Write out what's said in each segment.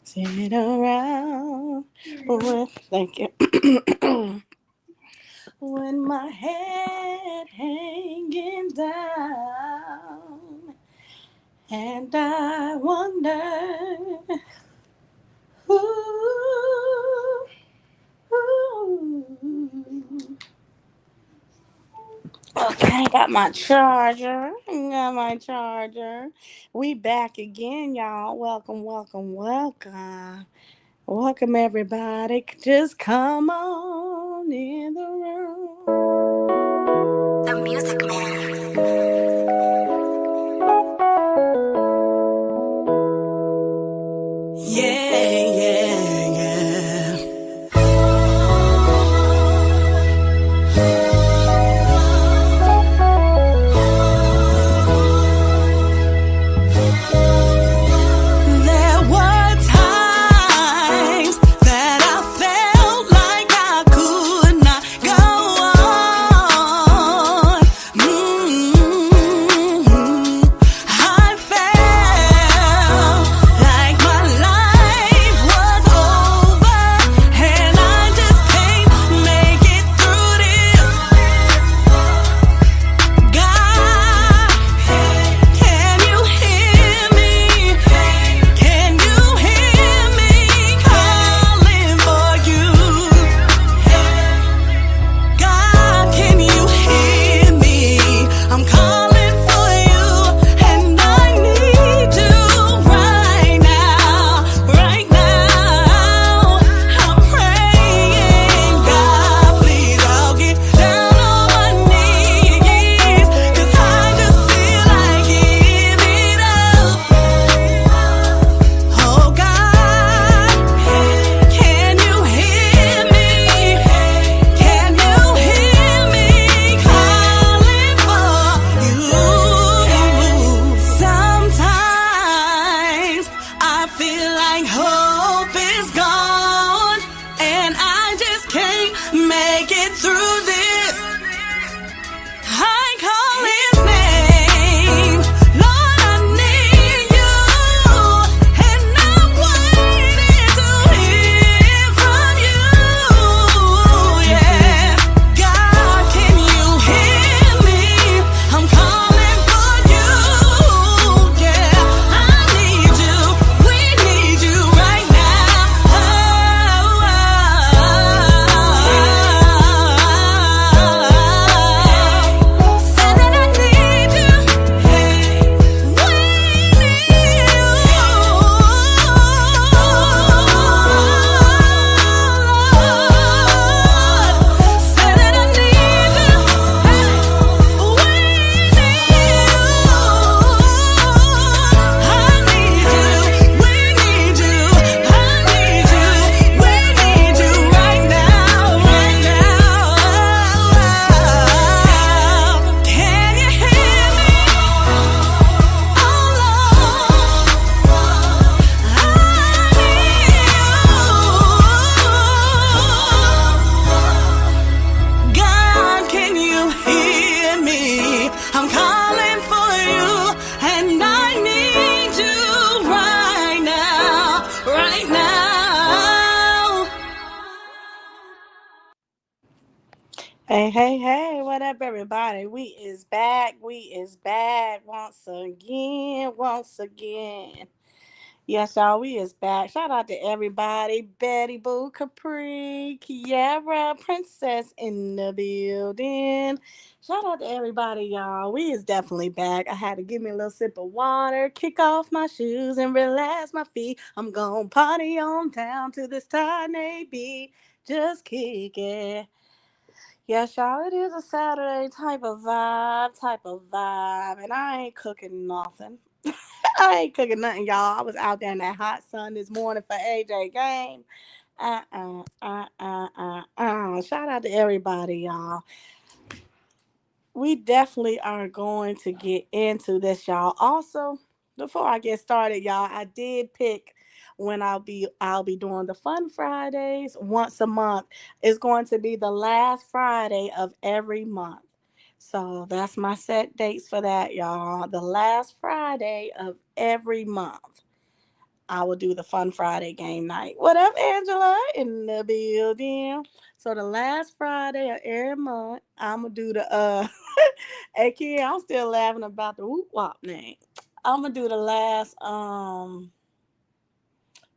Sit around with, thank you. When my head hanging down, and I wonder, ooh, ooh. Okay, got my charger. Got my charger. We back again, y'all. Welcome, welcome, welcome. Welcome, everybody. Just come on in the room. The Music Man. Yeah, yeah, yeah. There were times that I felt like I could not go on. I felt like my life was over, and I just can't make it through this. God, can you hear me? Can you hear me calling for you? God, can you hear me? I'm calling for you, and I need you right now, right now. I'm praying, God, please, I'll get down on my knees, 'cause I just feel like giving up. Oh God, can you hear me? Can you hear me calling for you? Sometimes I feel like hope is gone, and I just can't make it through this. I call his name, Lord, I need you, and I'm waiting to hear from you. Yeah, God, can you hear me? I'm calling for you. Yeah, I need you. We need you right now. Said that I need you. We need you. Said that I need you. We need you. I need you. We need you. I need you. We need you right now, right now. Can you hear me? Oh Lord, I need you. God, can you hear me? I'm calling for you, and I need you right now, right now. Hey, hey, hey, what up, everybody? We is back. We is back once again, once again. Yes, y'all, we is back. Shout out to everybody. Betty Boo, Capri, Kiara, Princess in the building. Shout out to everybody, y'all. We is definitely back. I had to give me a little sip of water, kick off my shoes, and relax my feet. I'm gonna party on down to this Tyn'e beat. Just kick it. Yes, y'all, it is a Saturday type of vibe, and I ain't cooking nothing. I ain't cooking nothing, y'all. I was out there in that hot sun this morning for AJ game. Shout out to everybody, y'all. We definitely are going to get into this, y'all. Also, before I get started, y'all, I did pick when I'll be doing the Fun Fridays once a month. It's going to be the last Friday of every month. So that's my set dates for that, y'all. The last Friday of every month. I will do the Fun Friday game night. What up, Angela? In the building. So the last Friday of every month, I'm gonna do the hey kid, I'm still laughing about the whoop wop name. I'm gonna do the last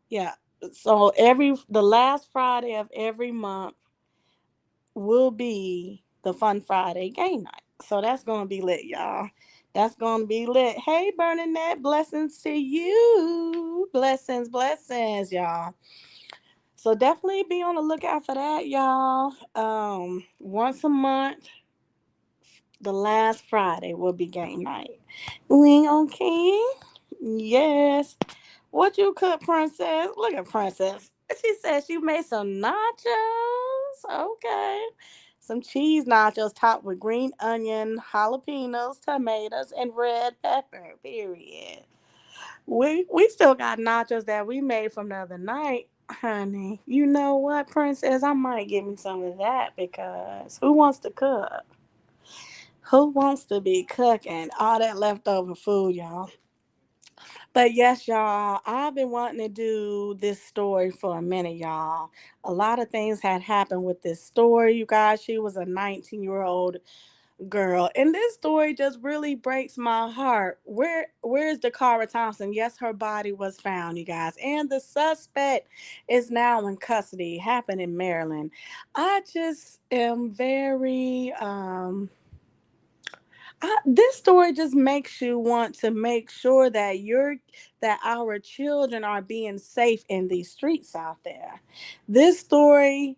yeah. So the last Friday of every month will be the Fun Friday game night. So that's gonna be lit, y'all. That's gonna be lit. Hey, Bernadette, blessings to you. Blessings, blessings, y'all. So definitely be on the lookout for that, y'all. Once a month, the last Friday will be game night. We okay? Yes. What you cook, Princess? Look at Princess. She said she made some nachos. Okay. Some cheese nachos topped with green onion, jalapenos, tomatoes, and red pepper. Period. We still got nachos that we made from the other night, honey. You know what, Princess? I might give me some of that because who wants to cook? Who wants to be cooking all that leftover food, y'all? But yes, y'all, I've been wanting to do this story for a minute, y'all. A lot of things had happened with this story, you guys. She was a 19-year-old girl. And this story just really breaks my heart. Where's Dacara Thompson? Yes, her body was found, you guys. And the suspect is now in custody. Happened in Maryland. I just am very this story just makes you want to make sure that our children are being safe in these streets out there. This story,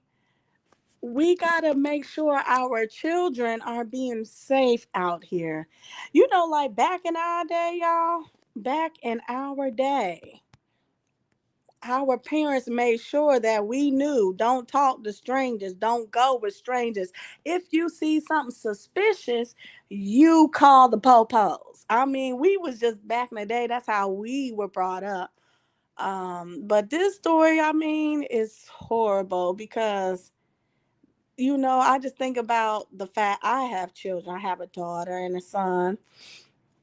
we got to make sure our children are being safe out here. You know, like back in our day, y'all, back in our day, our parents made sure that we knew don't talk to strangers, don't go with strangers. If you see something suspicious, you call the popos. I mean, we was just back in the day, that's how we were brought up. But this story, I mean, is horrible because I just think about the fact I have children. I have a daughter and a son.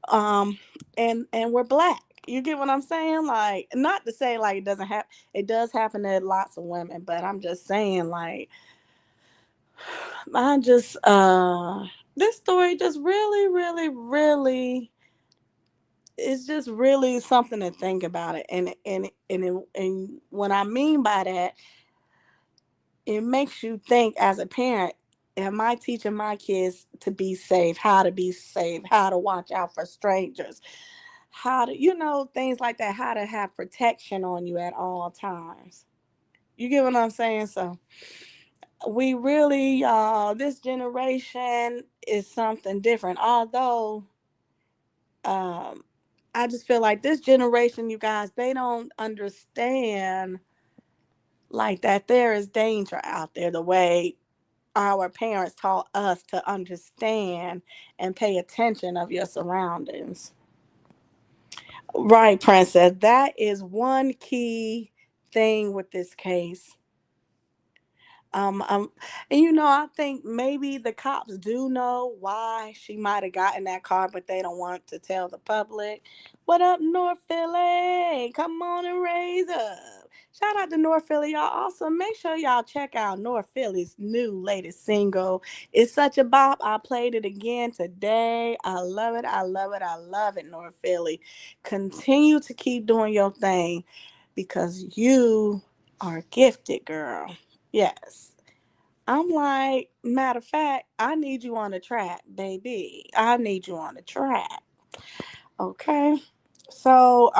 Um, and we're black. You get what I'm saying? Like, not to say like it doesn't happen. It does happen to lots of women, but I'm just saying like I just this story just really, really, really it's just really something to think about it. And what I mean by that, it makes you think as a parent, am I teaching my kids to be safe, how to be safe, how to watch out for strangers, how to, things like that, how to have protection on you at all times. You get what I'm saying? So we really, this generation is something different. Although, um, I just feel like this generation, you guys, they don't understand like that there is danger out there the way our parents taught us to understand and pay attention of your surroundings. Right, Princess. That is one key thing with this case. Um, um, and I think maybe the cops do know why she might have gotten that car, but they don't want to tell the public. What up, North Philly? Come on and raise up. Shout out to North Philly, y'all. Also, make sure y'all check out North Philly's new latest single. It's such a bop. I played it again today. I love it. I love it. I love it, North Philly. Continue to keep doing your thing because you are gifted, girl. Yes. I'm like, matter of fact, I need you on the track, baby. I need you on the track. Okay. So,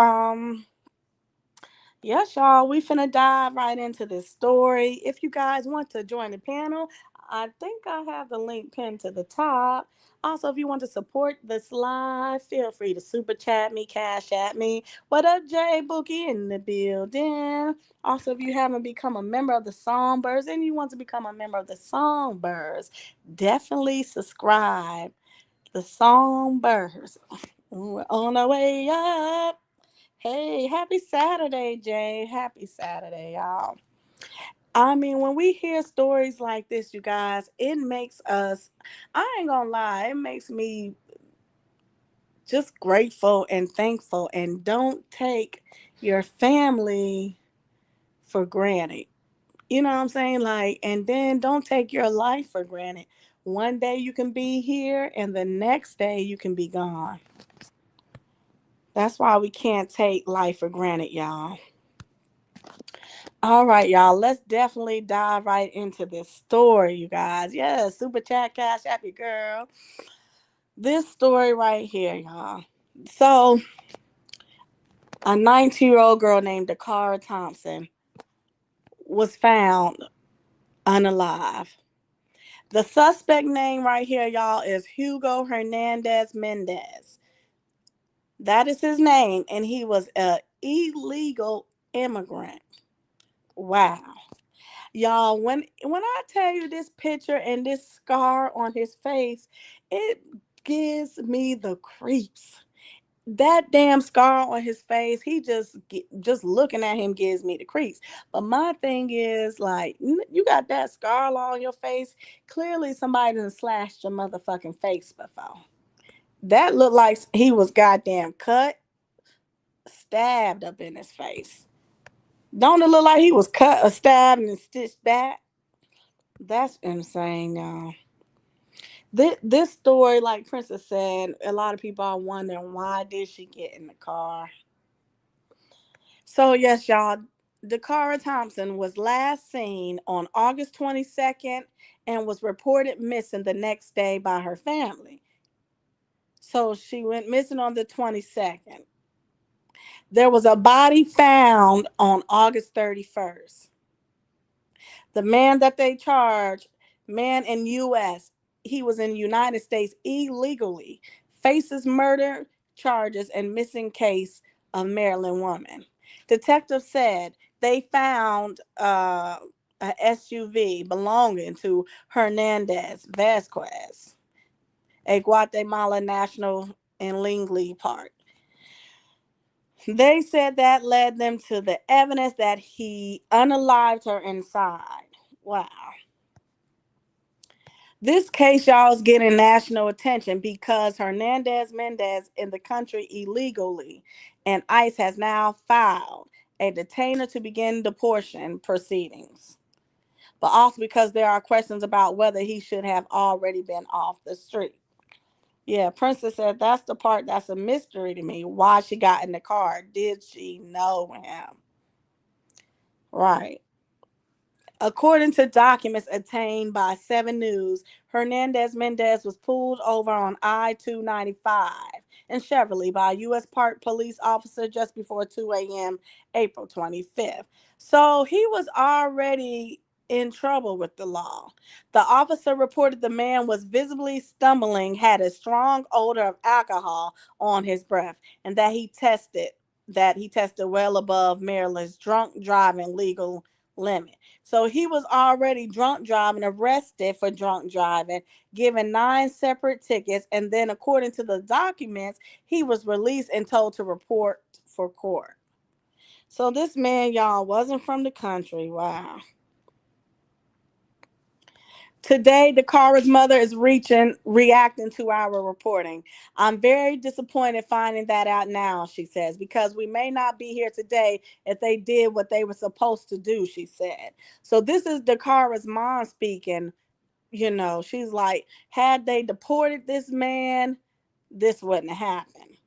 yes, y'all, we finna dive right into this story. If you guys want to join the panel, I think I have the link pinned to the top. Also, if you want to support this live, feel free to super chat me, cash at me. What up, Jay Bookie in the building? Also, if you haven't become a member of the Songbirds and you want to become a member of the Songbirds, definitely subscribe. The Songbirds. We're on our way up. Hey, happy Saturday, Jay. Happy Saturday, y'all. I mean, when we hear stories like this, you guys, it makes us, I ain't gonna lie, it makes me just grateful and thankful and don't take, your family for granted. You know what I'm saying? Like, and then don't take your life for granted. One day you can be here, and the next day you can be gone. That's why we can't take life for granted, y'all. All right, y'all. Let's definitely dive right into this story, you guys. Yeah, super chat, cash, happy girl. This story right here, y'all. So, a 19-year-old girl named Dacara Thompson was found unalive. The suspect name right here, y'all, is Hugo Hernandez Mendez. That is his name, and he was an illegal immigrant. Wow. Y'all, when I tell you this picture and this scar on his face, it gives me the creeps. That damn scar on his face, he just looking at him gives me the creeps. But my thing is, like, you got that scar on your face. Clearly somebody done slashed your motherfucking face before. That looked like he was goddamn cut, stabbed up in his face. Don't it look like he was cut or stabbed and stitched back? That's insane, y'all. This story, like Princess said, a lot of people are wondering, why did she get in the car? So yes, y'all, Dacara Thompson was last seen on August 22nd and was reported missing the next day by her family. So she went missing on the 22nd. There was a body found on August 31st. The man that they charged, man in U.S., he was in the United States illegally, faces murder charges and missing case of Maryland woman. Detectives said they found a SUV belonging to Hernandez Vasquez, a Guatemala national in Langley Park. They said that led them to the evidence that he unalived her inside. Wow. This case, y'all, is getting national attention because Hernandez Mendez in the country illegally, and ICE has now filed a detainer to begin deportation proceedings. But also because there are questions about whether he should have already been off the street. Yeah, Princess said that's the part that's a mystery to me. Why she got in the car. Did she know him? Right. According to documents obtained by 7 News, Hernandez Mendez was pulled over on I-295 in Chevrolet by a U.S. Park police officer just before 2 a.m. April 25th. So he was already in trouble with the law. The officer reported the man was visibly stumbling, had a strong odor of alcohol on his breath, and that he tested well above Maryland's drunk driving legal limit. So he was already drunk driving, arrested for drunk driving, given 9 separate tickets, and then according to the documents, he was released and told to report for court. So this man, y'all, wasn't from the country. Wow. Today, Dakara's mother is reacting to our reporting. I'm very disappointed finding that out now, she says, because we may not be here today if they did what they were supposed to do, she said. So this is Dakara's mom speaking. She's like, had they deported this man, this wouldn't have happened.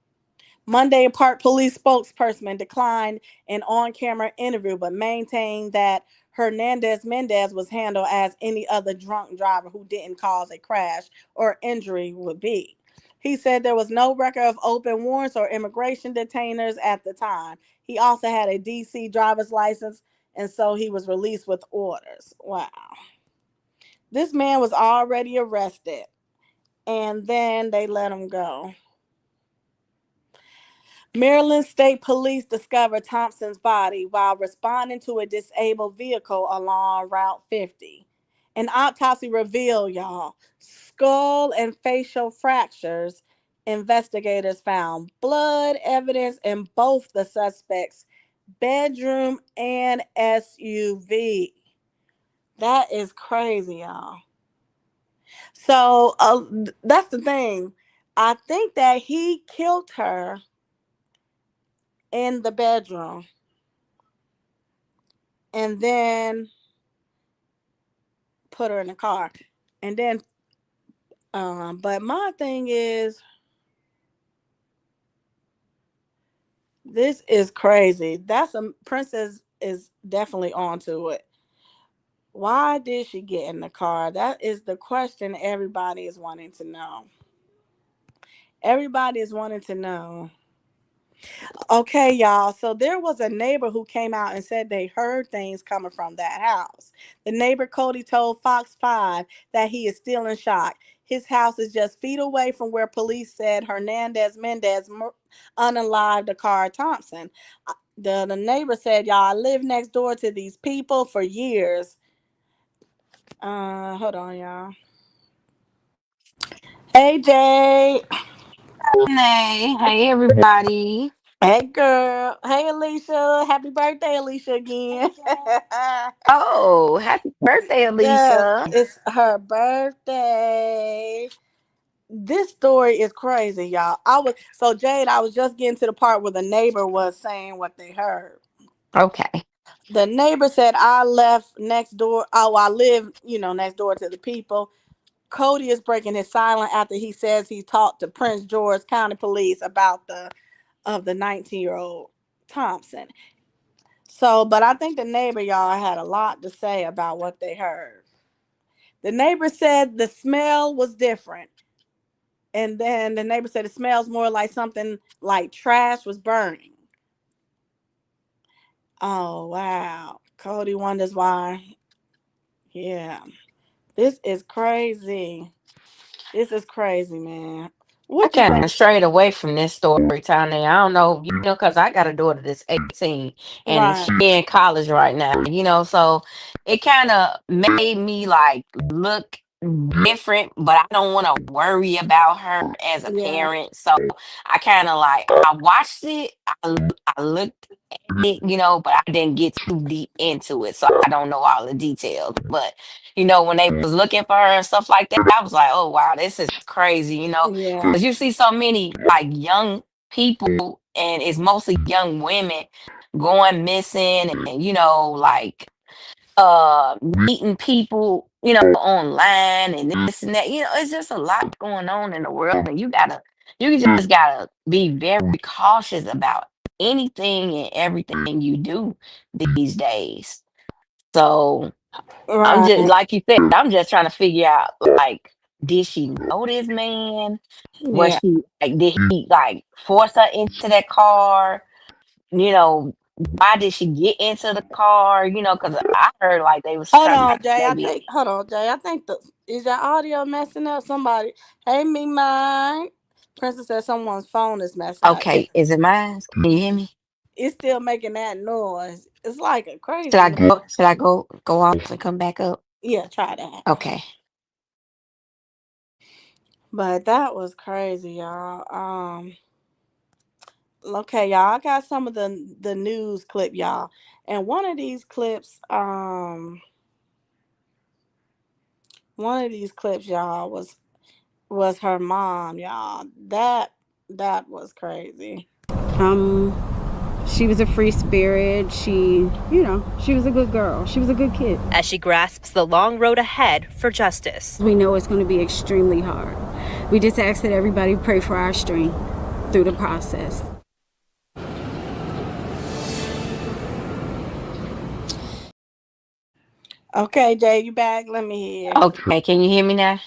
Monday, a Park police spokesperson declined an on-camera interview, but maintained that Hernandez Mendez was handled as any other drunk driver who didn't cause a crash or injury would be. He said there was no record of open warrants or immigration detainers at the time. He also had a DC driver's license, and so he was released with orders. Wow. This man was already arrested, and then they let him go. Maryland State Police discovered Thompson's body while responding to a disabled vehicle along Route 50. An autopsy revealed, y'all, skull and facial fractures. Investigators found blood evidence in both the suspect's bedroom and SUV. That is crazy, y'all. So that's the thing. I think that he killed her in the bedroom, and then put her in the car. And then, but my thing is, this is crazy. That's a Princess is definitely onto it. Why did she get in the car? That is the question everybody is wanting to know. Everybody is wanting to know. Okay, y'all. So there was a neighbor who came out and said they heard things coming from that house. The neighbor Cody told Fox 5 that he is still in shock. His house is just feet away from where police said Hernandez Mendez unalived the car Thompson. The neighbor said, y'all, I lived next door to these people for years. Hold on, y'all. Hey, Jay. Hey, hey everybody. Hey, girl. Hey, Alicia. Happy birthday, Alicia, again. Oh, happy birthday, Yes, Alicia. it's her birthday. This story is crazy, y'all. Jade, I was just getting to the part where the neighbor was saying what they heard. Okay. The neighbor said, I left next door. Oh, I live, next door to the people. Cody is breaking his silence after he says he talked to Prince George County Police about the 19-year-old Thompson. So, but I think the neighbor, y'all, had a lot to say about what they heard. The neighbor said the smell was different. And then the neighbor said it smells more like something like trash was burning. Oh, wow. Cody wonders why. Yeah. This is crazy. This is crazy, man. I What you kind think? of strayed away from this story, Tyn'e. I don't know, because I got a daughter that's 18 and Right. she in college right now, so it kind of made me like look different, but I don't want to worry about her as a Yeah. parent. So I kind of like, I watched it, I looked at it, but I didn't get too deep into it. So I don't know all the details. But, when they was looking for her and stuff like that, I was like, oh, wow, this is crazy, Yeah. because you see so many like young people, and it's mostly young women going missing, and like meeting people online and this and that. It's just a lot going on in the world, and you just gotta be very cautious about anything and everything you do these days. So I'm just Right. like you said, I'm just trying to figure out, like, did she know this man? Was Yeah. she like, did he like force her into that car? You know, why did she get into the car? Because I heard like they was Hold trying to on, Jay. maybe. Hold on, Jay. I think the is your audio messing up? Somebody. Hey, me, mine. Princess said someone's phone is messing up. Okay, is it mine? Can you hear me? It's still making that noise. It's like a Should I crazy. go? Should I go off and come back up? Yeah, try that. Okay. But that was crazy, y'all. Okay, y'all. I got some of the news clip, y'all, and one of these clips, y'all, was her mom, y'all. That was crazy. Um, she was a free spirit. She was a good girl. She was a good kid. As she grasps the long road ahead for justice. We know it's going to be extremely hard. We just ask that everybody pray for our strength through the process. Okay, Jay, you back? Let me hear. Okay. Can you hear me now?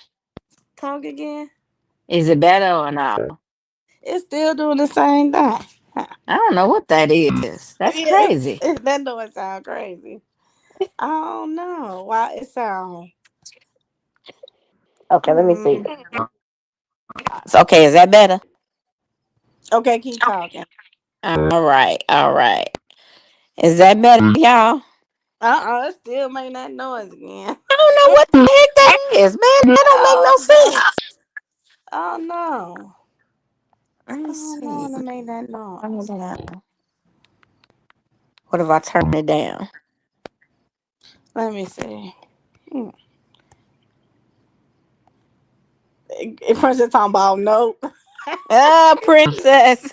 Talk again. Is it better or not? It's still doing the same thing. I don't know what that is. That's Yeah, crazy. that don't sound crazy. I don't know why it sound. Okay, let me see. Mm. Okay, is that better? Okay, keep talking. All right, all right. Is that better, y'all? It's still making that noise again. I don't know what the heck that is, man. That don't make Oh no no! sense. Oh no! Let I me don't know see. how to make that Turn it noise. down. What if I turn it down? Let me see. Hmm. Princess talking about nope. Ah, princess.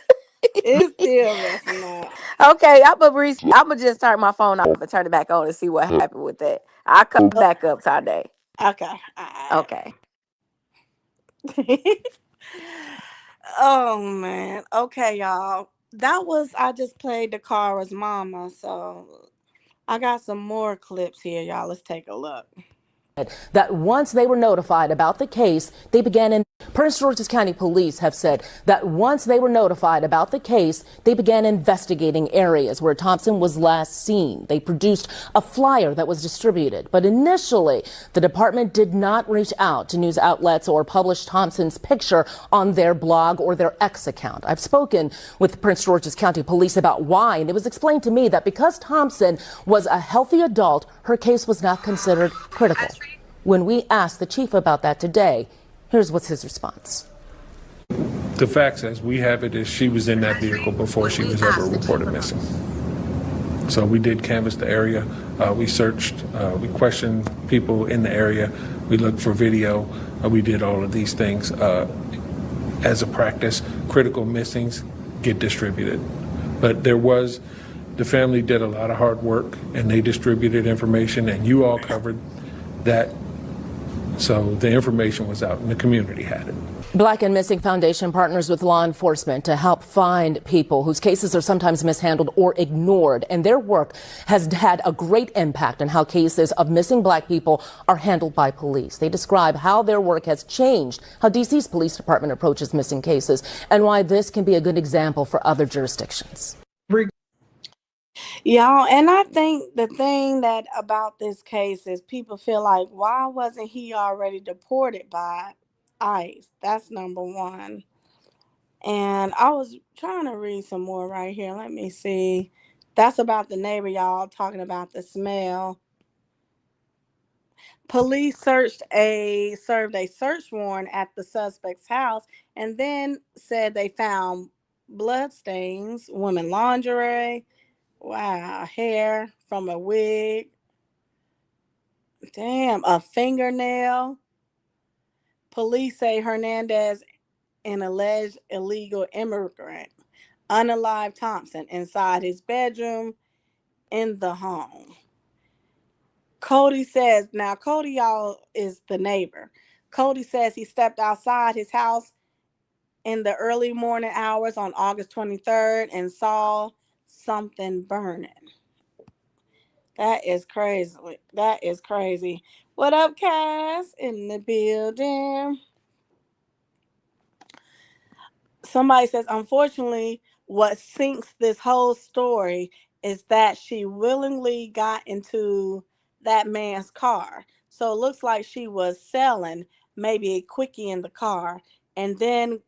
It's still messing up. Okay, I'm gonna just turn my phone off and turn it back on and see what happened with that. I'll come back up Tyn'e. Okay. All Okay. right. Oh man. Okay, y'all. That was I just played Dakara's mama, so I got some more clips here, y'all. Let's take a look. That once they were notified about the case, they began in Prince George's County Police have said that once they were notified about the case, they began investigating areas where Thompson was last seen. They produced a flyer that was distributed, but initially the department did not reach out to news outlets or publish Thompson's picture on their blog or their X account. I've spoken with Prince George's County Police about why, and it was explained to me that because Thompson was a healthy adult, her case was not considered critical. When we asked the chief about that today, here's what's his response. The facts as we have it is she was in that vehicle before she was ever reported missing. So we did canvass the area. We searched, we questioned people in the area. We looked for video. We did all of these things. As a practice, critical missings get distributed. But the family did a lot of hard work and they distributed information and you all covered that. So the information was out and the community had it. Black and Missing Foundation partners with law enforcement to help find people whose cases are sometimes mishandled or ignored. And their work has had a great impact on how cases of missing Black people are handled by police. They describe how their work has changed how D.C.'s police department approaches missing cases and why this can be a good example for other jurisdictions. Y'all, and I think the thing that about this case is people feel like, why wasn't he already deported by ICE? That's number one. And I was trying to read some more right here. Let me see. That's about the neighbor, y'all, talking about the smell. Police served a search warrant at the suspect's house and then said they found blood stains, women lingerie, wow, hair from a wig. Damn, a fingernail. Police say Hernandez, an alleged illegal immigrant, unalived Thompson inside his bedroom in the home. Cody says, now Cody, y'all, is the neighbor. Cody says he stepped outside his house in the early morning hours on August 23rd and saw something burning. That is crazy. That is crazy. What up, Cass? In the building. Somebody says, unfortunately, what sinks this whole story is that she willingly got into that man's car. So it looks like she was selling maybe a quickie in the car and then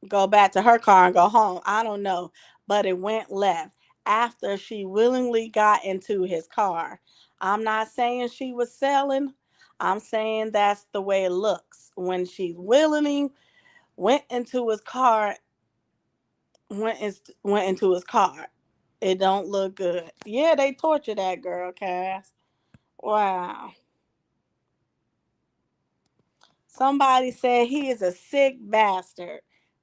go back to her car and go home. I don't know. But it went left after she willingly got into his car. I'm not saying she was selling. I'm saying that's the way it looks. When she willingly went into his car, went into his car. It don't look good. Yeah, they tortured that girl, Cass. Wow. Somebody said he is a sick bastard.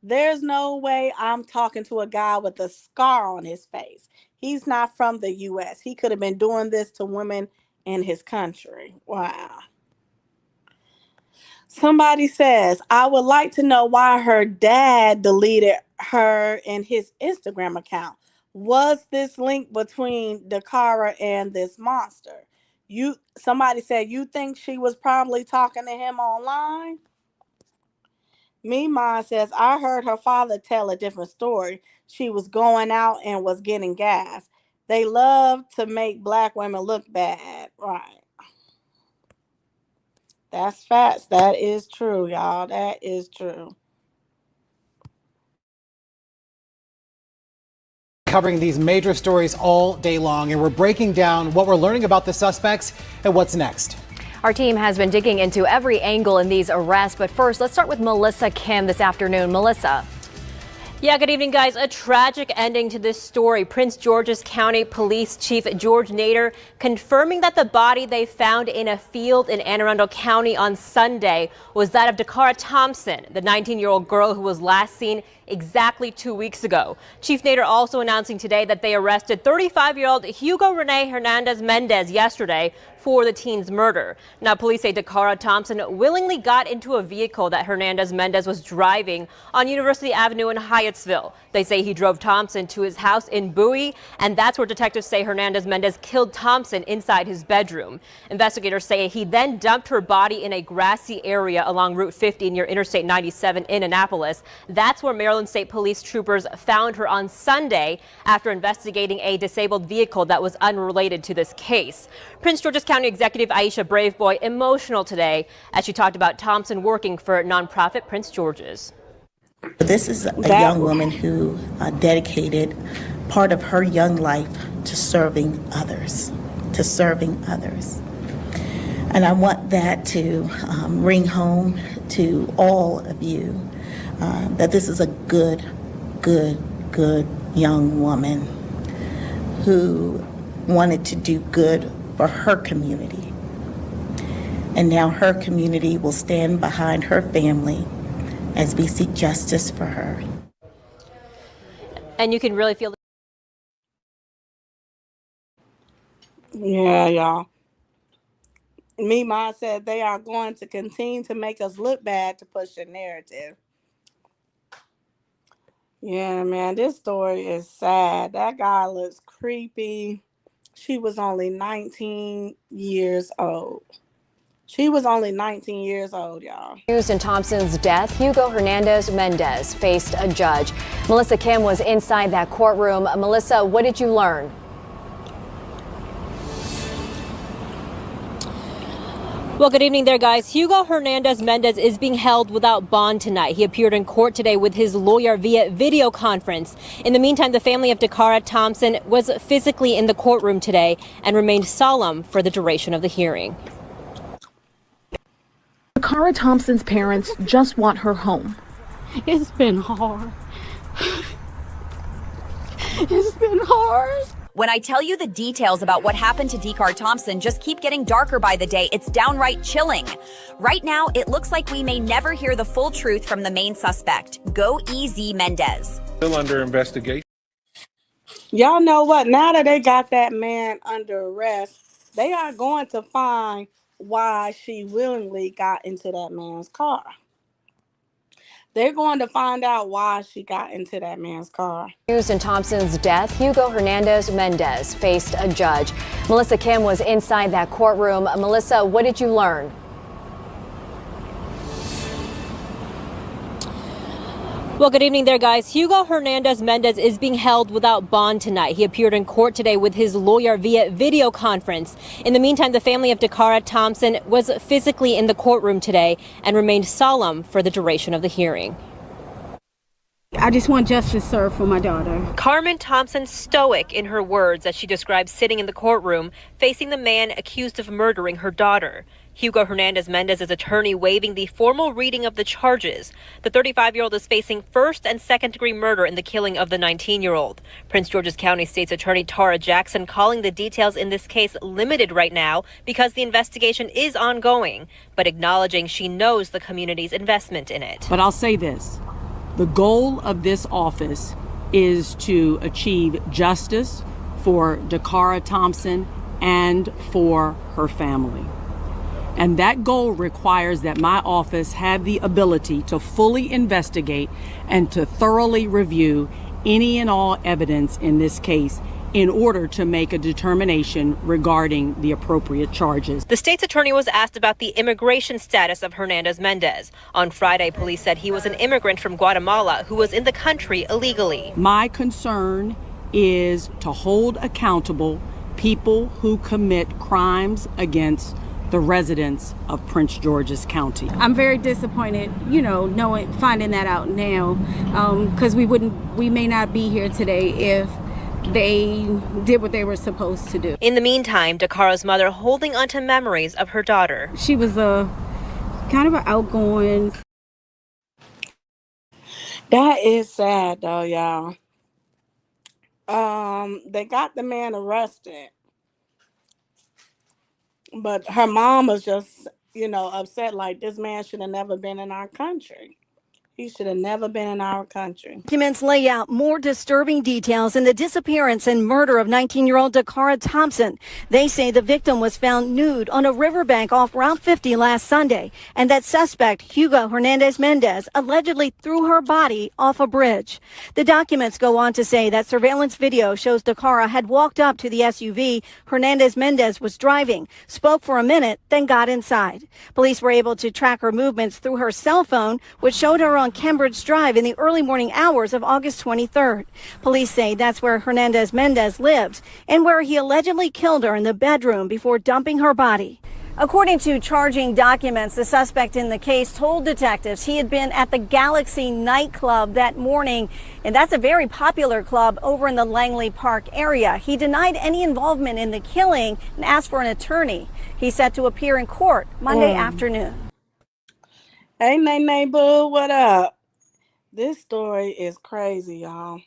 There's no way I'm talking to a guy with a scar on his face. He's not from the U.S. He could have been doing this to women in his country. Wow. Somebody says, I would like to know why her dad deleted her in his Instagram account. Was this link between Dacara and this monster? Somebody said, you think she was probably talking to him online? Mima says, I heard her father tell a different story. She was going out and was getting gas. They love to make Black women look bad. Right. That's facts. That is true, y'all. That is true. Covering these major stories all day long, and we're breaking down what we're learning about the suspects and what's next. Our team has been digging into every angle in these arrests, but first, let's start with Melissa Kim this afternoon. Melissa. Yeah, good evening, guys. A tragic ending to this story. Prince George's County Police Chief George Nader confirming that the body they found in a field in Anne Arundel County on Sunday was that of Dacara Thompson, the 19-year-old girl who was last seen exactly 2 weeks ago. Chief Nader also announcing today that they arrested 35-year-old Hugo Rene Hernandez Mendez yesterday for the teen's murder. Now, police say Dacara Thompson willingly got into a vehicle that Hernandez Mendez was driving on University Avenue in Hyattsville. They say he drove Thompson to his house in Bowie, and that's where detectives say Hernandez Mendez killed Thompson inside his bedroom. Investigators say he then dumped her body in a grassy area along Route 50 near Interstate 97 in Annapolis. That's where Maryland State Police troopers found her on Sunday after investigating a disabled vehicle that was unrelated to this case. Prince George's County Executive Aisha Braveboy emotional today as she talked about Thompson working for nonprofit Prince George's. This is a young woman who dedicated part of her young life to serving others, And I want that to ring home to all of you that this is a good young woman who wanted to do good for her community. And now her community will stand behind her family as we seek justice for her. And you can really feel. Yeah, y'all. Mima said they are going to continue to make us look bad to push the narrative. Yeah, man, this story is sad. That guy looks creepy. She was only 19 years old. Y'all. Accused in Thompson's death, Hugo Hernandez Mendez faced a judge. Melissa Kim was inside that courtroom. Melissa, what did you learn? Well, good evening there, guys. Hugo Hernandez Mendez is being held without bond tonight. He appeared in court today with his lawyer via video conference. In the meantime, the family of Dacara Thompson was physically in the courtroom today and remained solemn for the duration of the hearing. Dacara Thompson's parents just want her home. It's been hard. It's been hard. When I tell you the details about what happened to Dacara Thompson just keep getting darker by the day. It's downright chilling. Right now, it looks like we may never hear the full truth from the main suspect. Go easy, Mendez. Still under investigation. Y'all know what? Now that they got that man under arrest, they are going to find why she willingly got into that man's car. They're going to find out why she got into that man's car. Accused in Thompson's death, Hugo Hernandez Mendez faced a judge. Melissa Kim was inside that courtroom. Melissa, what did you learn? Well, good evening there, guys. Hugo Hernandez Mendez is being held without bond tonight. He appeared in court today with his lawyer via video conference. In the meantime, the family of Dacara Thompson was physically in the courtroom today and remained solemn for the duration of the hearing. I just want justice served for my daughter. Carmen Thompson stoic in her words as she describes sitting in the courtroom facing the man accused of murdering her daughter. Hugo Hernandez Mendez's attorney waiving the formal reading of the charges. The 35-year-old is facing first and second-degree murder in the killing of the 19-year-old. Prince George's County State's Attorney Tara Jackson calling the details in this case limited right now because the investigation is ongoing, but acknowledging she knows the community's investment in it. But I'll say this. The goal of this office is to achieve justice for Dacara Thompson and for her family. And that goal requires that my office have the ability to fully investigate and to thoroughly review any and all evidence in this case in order to make a determination regarding the appropriate charges. The state's attorney was asked about the immigration status of Hernandez Mendez. On Friday, police said he was an immigrant from Guatemala who was in the country illegally. My concern is to hold accountable people who commit crimes against the residents of Prince George's County. I'm very disappointed, finding that out now, because we may not be here today if they did what they were supposed to do. In the meantime, Dakara's mother holding onto memories of her daughter. She was a kind of an outgoing. That is sad though, y'all. They got the man arrested. But her mom was just, upset like this man should have never been in our country. He should have never been in our country. Documents lay out more disturbing details in the disappearance and murder of 19-year-old Dacara Thompson. They say the victim was found nude on a riverbank off Route 50 last Sunday, and that suspect, Hugo Hernandez Mendez, allegedly threw her body off a bridge. The documents go on to say that surveillance video shows Dacara had walked up to the SUV Hernandez Mendez was driving, spoke for a minute, then got inside. Police were able to track her movements through her cell phone, which showed her on Cambridge Drive in the early morning hours of August 23rd. Police say that's where Hernandez Mendez lives and where he allegedly killed her in the bedroom before dumping her body. According to charging documents, the suspect in the case told detectives he had been at the Galaxy nightclub that morning, and that's a very popular club over in the Langley Park area. He denied any involvement in the killing and asked for an attorney. He's set to appear in court Monday afternoon. Hey, Nay Boo, what up? This story is crazy, y'all.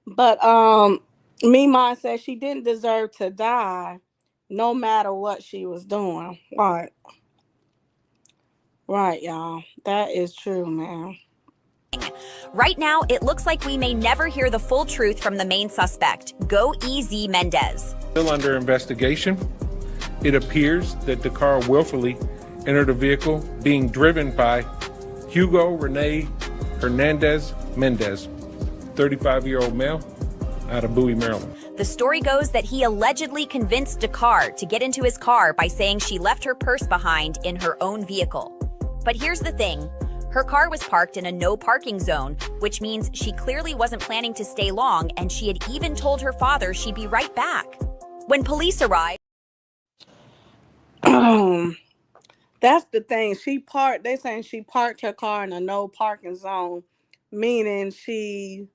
But Mima said she didn't deserve to die, no matter what she was doing. Right, y'all. That is true, man. Right now, it looks like we may never hear the full truth from the main suspect. Go EZ Mendez. Still under investigation. It appears that Dacara willfully entered a vehicle being driven by Hugo Rene Hernandez Mendez, 35-year-old male out of Bowie, Maryland. The story goes that he allegedly convinced Dacara to get into his car by saying she left her purse behind in her own vehicle. But here's the thing. Her car was parked in a no parking zone, which means she clearly wasn't planning to stay long, and she had even told her father she'd be right back. When police arrived, That's the thing. They saying she parked her car in a no parking zone, meaning she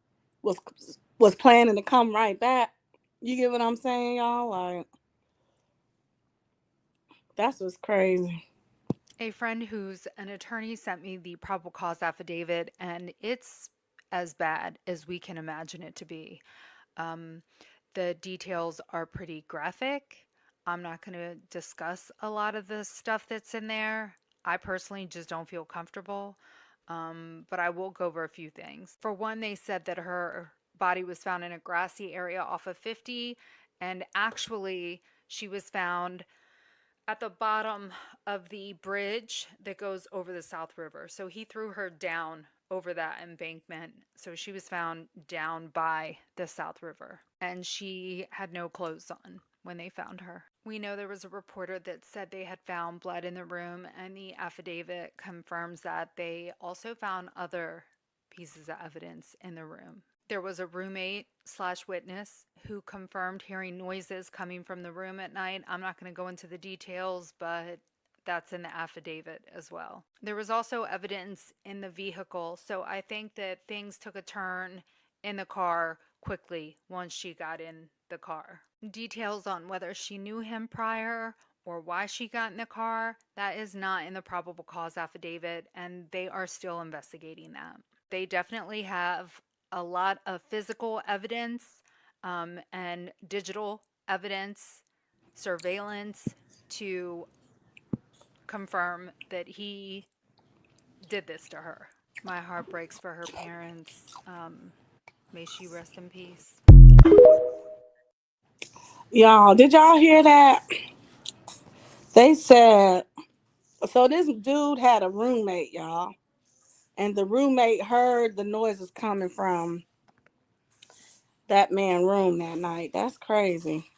was planning to come right back. You get what I'm saying, y'all? Like, that's what's crazy. A friend who's an attorney sent me the probable cause affidavit, and it's as bad as we can imagine it to be. The details are pretty graphic. I'm not going to discuss a lot of the stuff that's in there. I personally just don't feel comfortable, but I will go over a few things. For one, they said that her body was found in a grassy area off of 50, and actually she was found at the bottom of the bridge that goes over the South River. So he threw her down over that embankment. So she was found down by the South River, and she had no clothes on when they found her. We know there was a reporter that said they had found blood in the room, and the affidavit confirms that they also found other pieces of evidence in the room. There was a roommate/witness who confirmed hearing noises coming from the room at night. I'm not going to go into the details, but that's in the affidavit as well. There was also evidence in the vehicle, so I think that things took a turn in the car quickly once she got in the car. Details on whether she knew him prior or why she got in the car, that is not in the probable cause affidavit, and they are still investigating that. They definitely have a lot of physical evidence and digital evidence, surveillance to confirm that he did this to her. My heart breaks for her parents. May she rest in peace. Y'all, did y'all hear that? They said, so this dude had a roommate, y'all. And the roommate heard the noises coming from that man's room that night. That's crazy.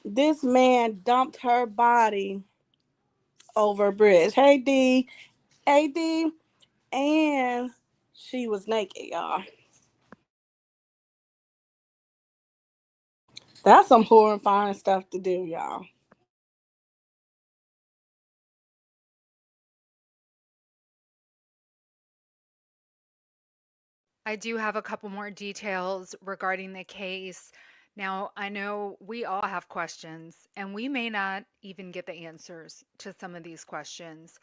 This man dumped her body over a bridge. Hey, D. Hey, D. And she was naked, y'all. That's some horrifying stuff to do, y'all. I do have a couple more details regarding the case. Now, I know we all have questions, and we may not even get the answers to some of these questions.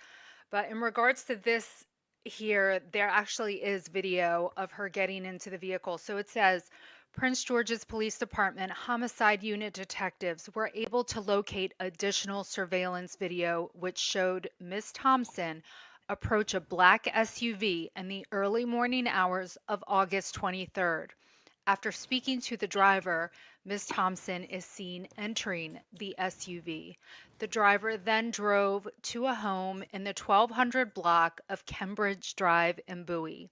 But in regards to this here, there actually is video of her getting into the vehicle. So it says, Prince George's Police Department Homicide Unit detectives were able to locate additional surveillance video which showed Miss Thompson approach a black SUV in the early morning hours of August 23rd. After speaking to the driver, Ms. Thompson is seen entering the SUV. The driver then drove to a home in the 1200 block of Kembridge Drive in Bowie.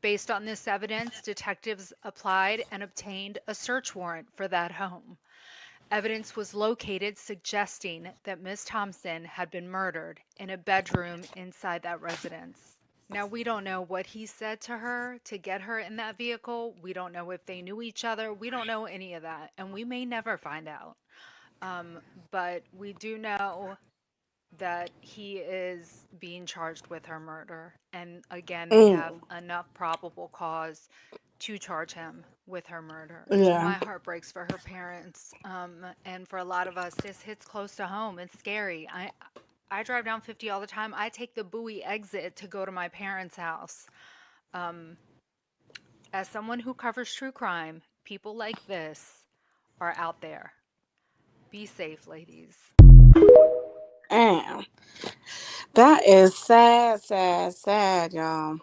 Based on this evidence, detectives applied and obtained a search warrant for that home. Evidence was located suggesting that Ms. Thompson had been murdered in a bedroom inside that residence. Now, we don't know what he said to her to get her in that vehicle. We don't know if they knew each other. We don't know any of that, and we may never find out. But we do know that he is being charged with her murder. And again, they have enough probable cause to charge him with her murder. Yeah. My heart breaks for her parents. And for a lot of us, this hits close to home. It's scary. I drive down 50 all the time. I take the Bowie exit to go to my parents' house. As someone who covers true crime, people like this are out there. Be safe, ladies. Damn. That is sad, sad, sad, y'all.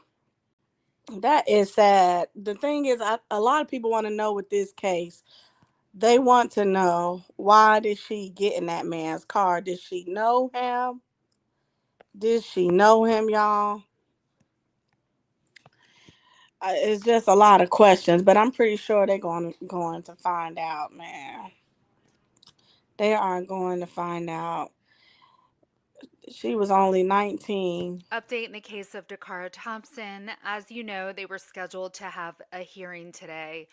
That is sad. The thing is, a lot of people want to know with this case. They want to know, why did she get in that man's car? Did she know him? Did she know him, y'all? It's just a lot of questions, but I'm pretty sure they're going to find out, man. They are going to find out. She was only 19. Update in the case of Dacara Thompson. As you know, they were scheduled to have a hearing today.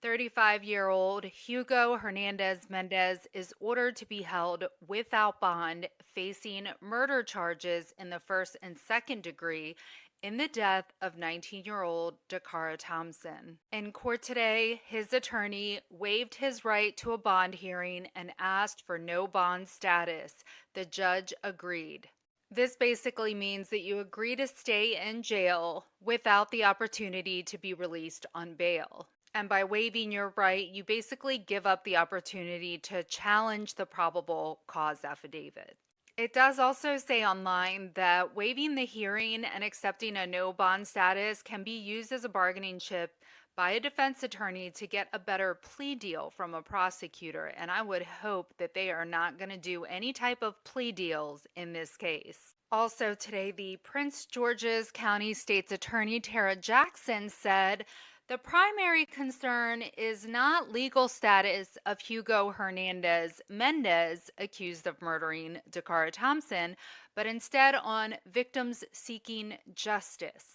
35-year-old Hugo Hernandez Mendez is ordered to be held without bond, facing murder charges in the first and second degree in the death of 19-year-old Dacara Thompson. In court today, his attorney waived his right to a bond hearing and asked for no bond status. The judge agreed. This basically means that you agree to stay in jail without the opportunity to be released on bail. And by waiving your right, you basically give up the opportunity to challenge the probable cause affidavit. It does also say online that waiving the hearing and accepting a no bond status can be used as a bargaining chip by a defense attorney to get a better plea deal from a prosecutor. And I would hope that they are not going to do any type of plea deals in this case. Also today, the Prince George's County State's Attorney Tara Jackson said the primary concern is not legal status of Hugo Hernandez Mendez, accused of murdering Dacara Thompson, but instead on victims seeking justice.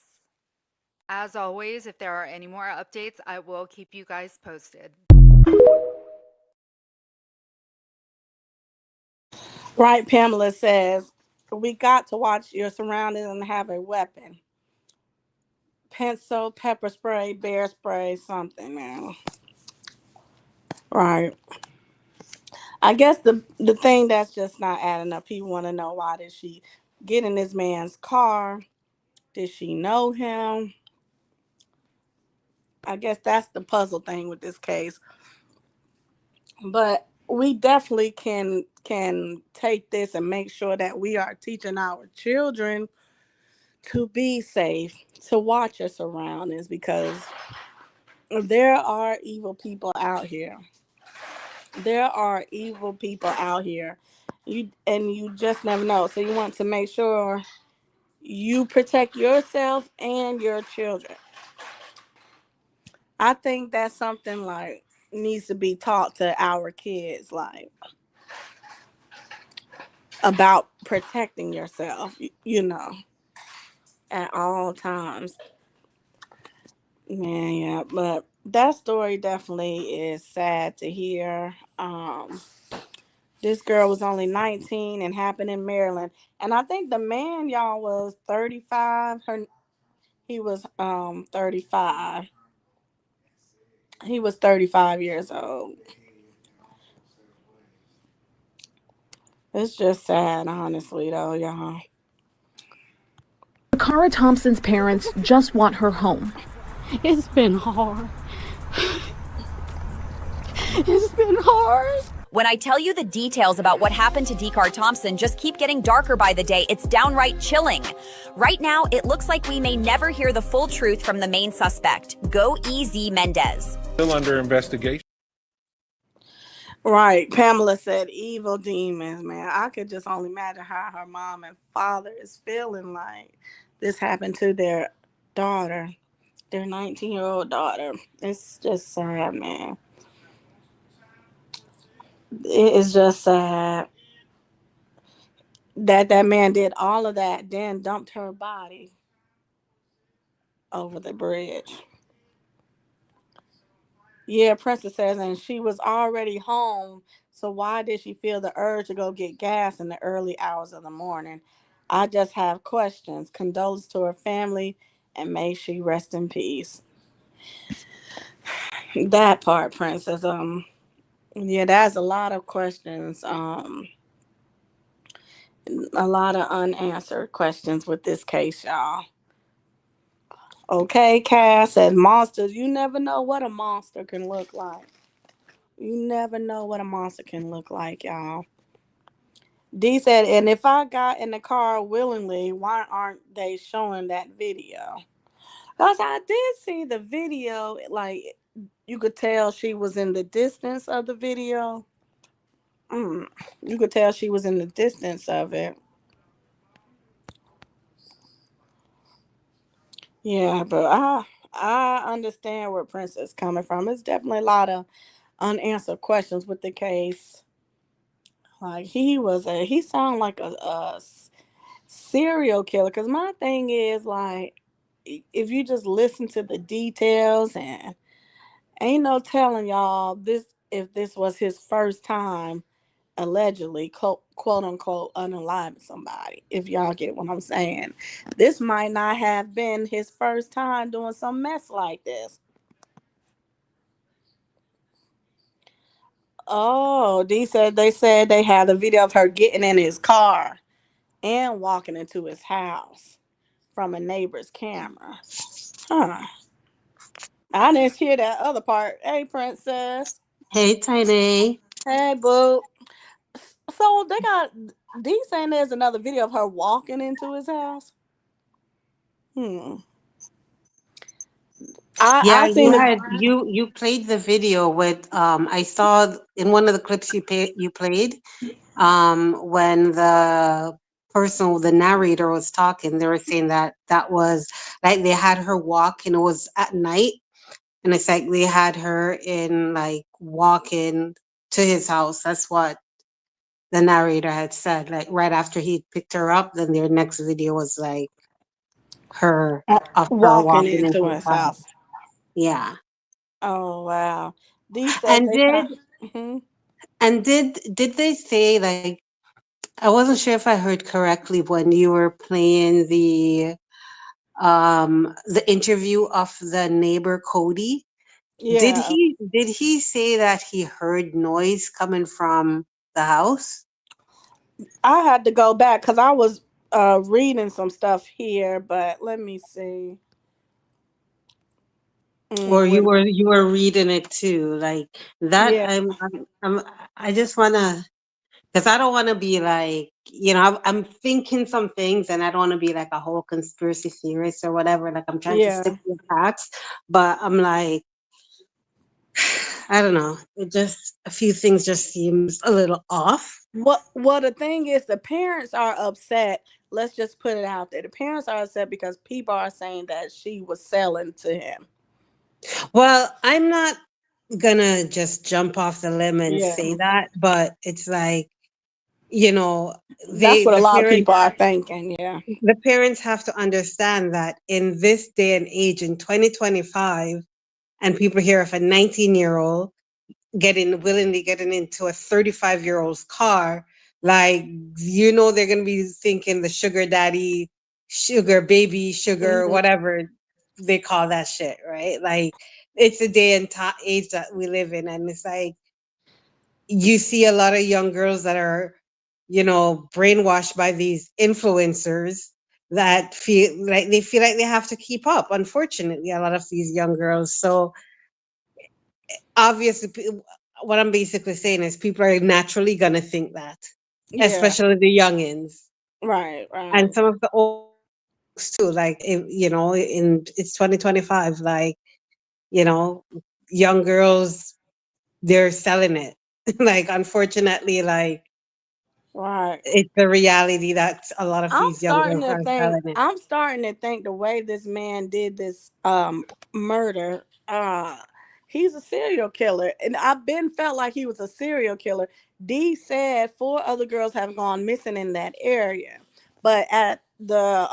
As always, if there are any more updates, I will keep you guys posted. Right, Pamela says, we got to watch your surroundings and have a weapon. Pencil, pepper spray, bear spray, something, man. Right. I guess the thing that's just not adding up, people want to know, why did she get in this man's car? Did she know him? I guess that's the puzzle thing with this case. But we definitely can take this and make sure that we are teaching our children to be safe, to watch your surroundings, because there are evil people out here. There are evil people out here. You just never know. So you want to make sure you protect yourself and your children. I think that's something like needs to be taught to our kids, like about protecting yourself, at all times. Man, yeah, but that story definitely is sad to hear. This girl was only 19 and happened in Maryland. And I think the man, y'all, was 35. He was 35. He was 35 years old. It's just sad, honestly, though, y'all. Dacara Thompson's parents just want her home. It's been hard. It's been hard. When I tell you the details about what happened to Dacara Thompson just keep getting darker by the day, it's downright chilling. Right now, it looks like we may never hear the full truth from the main suspect. Go easy, Mendez. Still under investigation. Right. Pamela said evil demons, man. I could just only imagine how her mom and father is feeling like this happened to their daughter, their 19-year-old daughter. It's just sad, man. It is just sad that that man did all of that, then dumped her body over the bridge. Yeah, Princess says, and she was already home, so why did she feel the urge to go get gas in the early hours of the morning? I just have questions. Condolences to her family, and may she rest in peace. That part, Princess. Yeah, that's a lot of questions. A lot of unanswered questions with this case, y'all. Okay, Cass said monsters. You never know what a monster can look like. You never know what a monster can look like, y'all. D said, and if I got in the car willingly, why aren't they showing that video? Because I did see the video, like, you could tell she was in the distance of the video. You could tell she was in the distance of it. Yeah, but I understand where Princess coming from. It's definitely a lot of unanswered questions with the case. Like he sounded like a serial killer. Cause my thing is like, if you just listen to the details, and ain't no telling y'all this if this was his first time allegedly quote unquote unaliving somebody. If y'all get what I'm saying, this might not have been his first time doing some mess like this. Oh, they said they had a video of her getting in his car and walking into his house from a neighbor's camera. Huh. I didn't hear that other part. Hey, Princess. Hey, Tyn'e. Hey, boo. So they got D saying there's another video of her walking into his house. Yeah, I seen the you played the video with I saw in one of the clips you played when the narrator was talking, they were saying that that was like they had her walk and it was at night, and it's like they had her in like walking to his house. That's what the narrator had said. Like right after he picked her up, then their next video was like her of her walking walking into into his his house. house. Yeah. Oh wow. D says And they did found. Mhm. and did they say like I wasn't sure if I heard correctly when you were playing the interview of the neighbor Cody. Yeah. Did he say that he heard noise coming from the house? I had to go back because I was reading some stuff here, but let me see. Or What? you were reading it too? Like that Yeah. I just wanna, because I don't want to be like, I'm thinking some things and I don't want to be like a whole conspiracy theorist or whatever. Like I'm trying to Yeah. stick to the facts, but I'm like, I don't know. It just, a few things just seems a little off. Well, the thing is, the parents are upset. Let's just put it out there. The parents are upset because people are saying that she was selling to him. Well, I'm not gonna just jump off the limb and Yeah. say that, but it's like, you know, That's what a the lot of parents people are thinking. Yeah. have to understand that in this day and age in 2025, and people hear of a 19-year-old willingly getting into a 35-year-old's car, like, they're going to be thinking the sugar daddy, sugar baby, sugar, Mhm. whatever they call that shit, right? Like, it's the day and age that we live in, and it's like you see a lot of young girls that are, brainwashed by these influencers that feel like they have to keep up. Unfortunately, a lot of these young girls. So obviously, what I'm basically saying is people are naturally gonna think that, Yeah. especially the youngins Right. and Right. some of the old too. Like if, in it's 2025. Like young girls, they're selling it. Like unfortunately, like Right. it's the reality that a lot of I'm these young starting girls to are think. selling it. I'm starting to think the way this man did this murder. He's a serial killer, and I've been felt like he was a serial killer. D said 4 other girls have gone missing in that area, but at the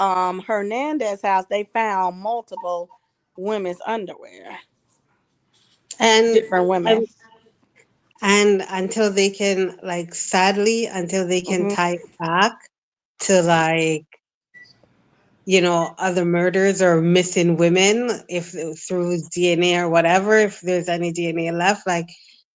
Hernandez house, they found multiple women's underwear, And different women. and and until they can, like, sadly, until they can Hmm. tie it back to, like, other murders or missing women, if through DNA or whatever, if there's any DNA left, like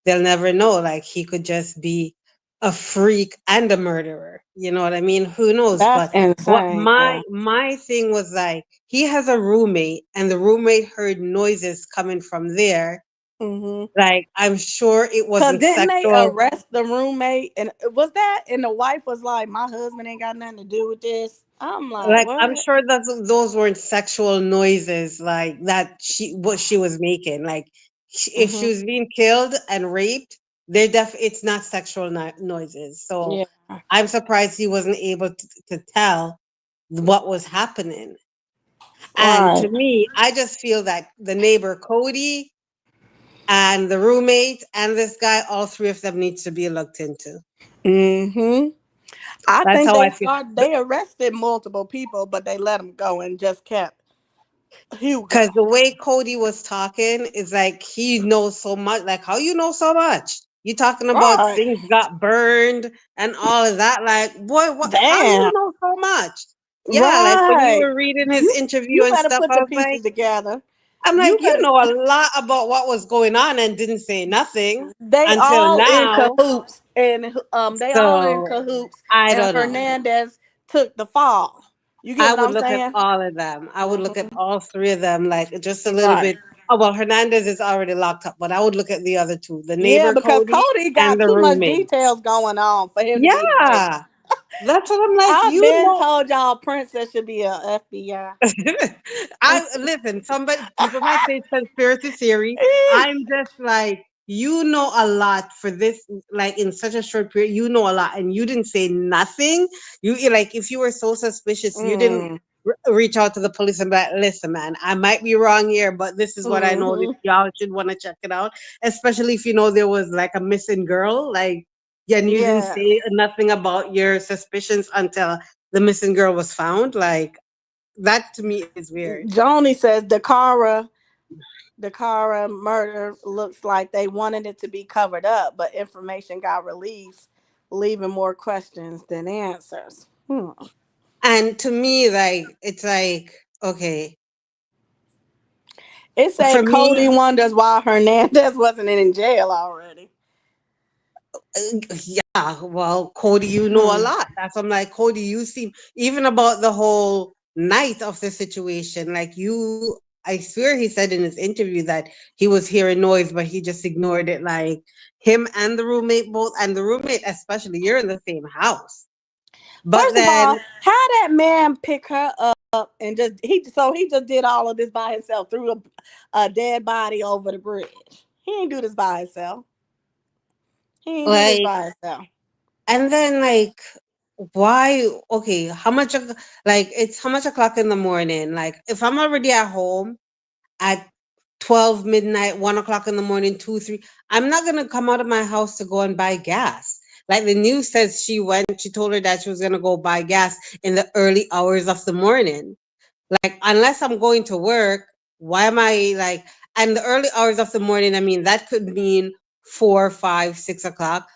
they'll never know. Like he could just be a freak and a murderer. You know what I mean? Who knows? That's But what insane. Yeah. my thing was, like, he has a roommate and the roommate heard noises coming from there. Hmm. Like I'm sure it Cause wasn't didn't they sexual. arrest the roommate? And was that? And the wife was like, "My husband ain't got nothing to do with this." I'm like, Like I'm "What?" sure that those weren't sexual noises like that what she was making. Like if she Hmm. was being killed and raped, it's not sexual noises. So Yeah. I'm surprised he wasn't able to tell what was happening. And Right. to me, I just feel that the neighbor Cody and the roommate and this guy, all three of them needs to be looked into. Hmm. I That's think how I they feel. started. They arrested multiple people, but they let them go and just kept Because Hugo. the way Cody was talking is like he knows so much. Like, how you know so much? You talking about Right. things got burned and all of that. Like, boy, what? How you Damn. know so much? Yeah, like when you Right. were reading his You interview you and better stuff, put I the was like, pieces together. I'm You like, you better. know a lot about what was going on and didn't say nothing They until all in now. cahoots, and they all in So cahoots, I and don't know. Hernandez took the fall. You get I what would I'm look at saying? all of them. I would look at Hmm. all three of them, like just a little Right. bit. Oh, well, Hernandez is already locked up, but I would look at the other two, the Yeah, neighbor because Cody Cody and got the too much roommate. details going on for him to be the victim. Yeah, that's what I'm like. I've You been know, told y'all Princess should be a FBI. I listen. Somebody, people might say it's conspiracy theory. I'm just like, a lot for this, like in such a short period. You know a lot, and you didn't say nothing. Like, if you were so suspicious, you didn't Mm. reach out to the police and be like, listen, man, I might be wrong here, but this is what I know. That Hmm. y'all should want to check it out, especially if you know there was like a missing girl, like. Yeah, and you didn't Yes. say nothing about your suspicions until the missing girl was found. Like, that to me is weird. Joni says Dacara murder looks like they wanted it to be covered up, but information got released, leaving more questions than answers. Hmm. And to me, like, it's like, okay, It for said me, Cody wonders why Hernandez wasn't in jail already. yeah, well, Cody, you know a Hmm. lot. That's I'm like, Cody, you seem even about the whole night of the situation. Like I swear he said in his interview that he was hearing noise, but he just ignored it. Like him and the roommate both, and the roommate especially, you're in the same house. But First of all, then, how that man pick her up and he just did all of this by himself, threw a dead body over the bridge. He ain't do this by himself. He ain't do this like, by himself. and then, like, why? Okay, like, it's how much o'clock in the morning? Like, if I'm already at home at 12 midnight, 1 o'clock in the morning, 2, 3, I'm not gonna come out of my house to go and buy gas. Like the news says, she told her that she was gonna go buy gas in the early hours of the morning. Like, unless I'm going to work, why am I like, and the early hours of the morning, I mean, that could mean 4, 5, 6 o'clock.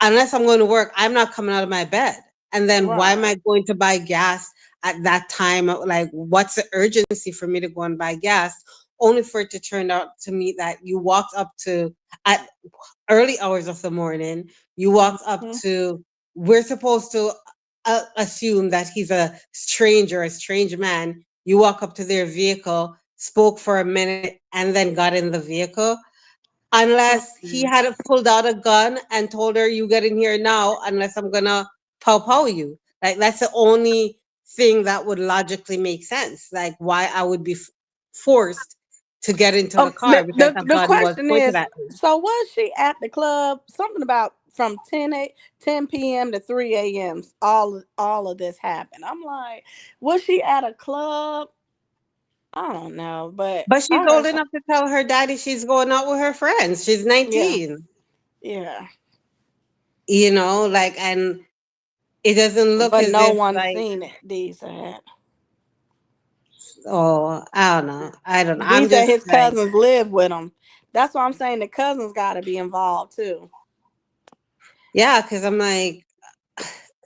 Unless I'm going to work, I'm not coming out of my bed. And then why am Right. I going to buy gas at that time? Like, what's the urgency for me to go and buy gas? Only for it to turn out to me that you walked up to at early hours of the morning, you walked up Mhm. to, we're supposed to assume that he's a strange man. You walk up to their vehicle, spoke for a minute, and then got in the vehicle. unless he had pulled out a gun and told her, "You get in here now, unless I'm gonna pow you." Like that's the only thing that would logically make sense. Like why I would be forced to get into the car because a The gun was question pointed is, at me. so was she at the club? Something about from 10 p.m. to 3 a.m. All of this happened. I'm like, was she at a club? I don't know, but But I she's heard old some. enough to tell her daddy she's going out with her friends. She's Yeah, 19. yeah, You know, like, and it doesn't look but as no if one like, seen it. D said. oh, I don't know. I don't know. D I'm said just his like, cousins live with him. That's why I'm saying the cousins got to be involved too. yeah, because I'm like,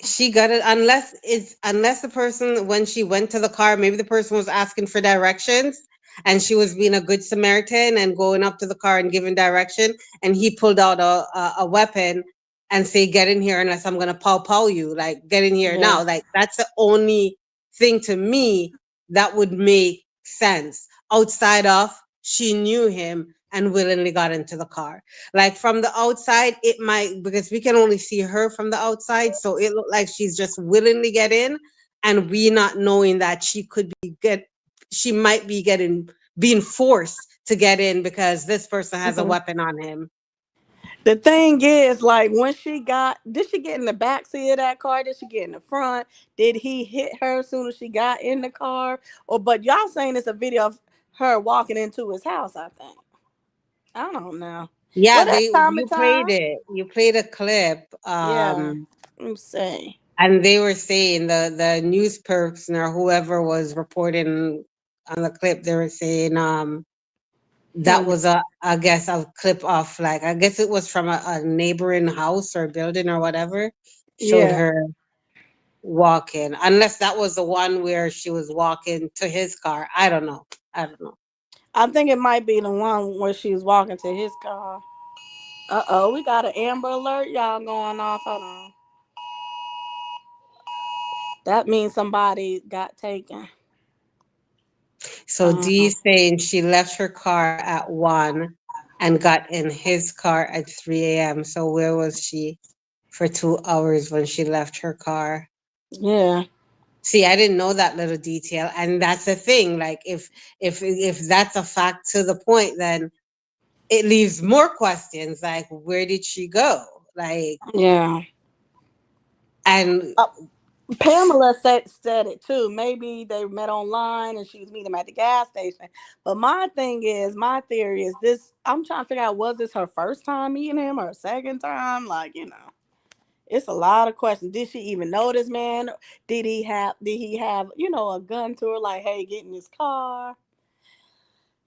she got it unless the person when she went to the car, maybe the person was asking for directions and she was being a good Samaritan and going up to the car and giving direction, and he pulled out a weapon and say, "Get in here, unless I'm gonna pow you." Like, get in here Yeah. now. Like, that's the only thing to me that would make sense. Outside of she knew him and willingly got into the car. Like from the outside, it might, because we can only see her from the outside, so it looked like she's just willingly get in, and we not knowing that she might be being forced to get in because this person has a Mhm. weapon on him. The thing is, like, did she get in the back seat of that car? Did she get in the front? Did he hit her as soon as she got in the car? But y'all saying it's a video of her walking into his house, I think. I don't know. Yeah, Well, that's time to you played time. it. You played a clip. Yeah. Let me see. And they were saying the news person or whoever was reporting on the clip, they were saying that Hmm. was I guess a clip off, like I guess it was from a neighboring house or building or whatever, showed Yeah. her walking. Unless that was the one where she was walking to his car. I don't know. I don't know. I think it might be the one where she was walking to his car. Uh-oh, we got an Amber Alert, y'all, going off. Hold on. That means somebody got taken. So Um, Dee saying she left her car at 1 and got in his car at 3 a.m. So where was she for 2 hours when she left her car? yeah. See, I didn't know that little detail, and that's the thing. Like, if that's a fact to the point, then it leaves more questions. Like, where did she go? Like, Yeah. and Pamela said it too. Maybe they met online and she was meeting him at the gas station. But my theory is this. I'm trying to figure out, was this her first time meeting him or second time? Like, it's a lot of questions. Did she even know this man? Did he have, a gun to her, like, hey, get in this car?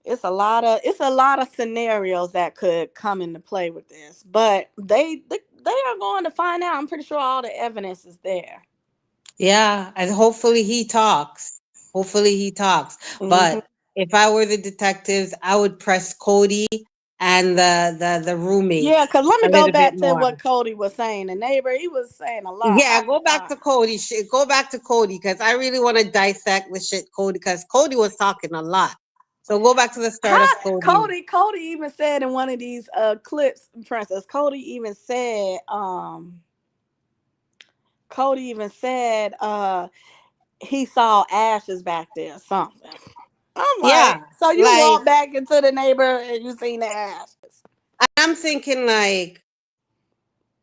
It's a lot of scenarios that could come into play with this. But they are going to find out. I'm pretty sure all the evidence is there. yeah, and hopefully he talks. Hopefully he talks. Hmm. But if I were the detectives, I would press Cody and the roommate Yeah, because let a me go little bit back to more. what Cody was saying. The neighbor, he was saying a lot Yeah, all go the back to time. Cody. Go back to Cody because I really want to dissect the shit Cody, because Cody was talking a lot. So go back to the start of How Cody. Cody even said in one of these clips, Princess, Cody even said he saw ashes back there or something. I'm Yeah, like, so you like walk back into the neighborhood and you seen the ashes. I'm thinking like,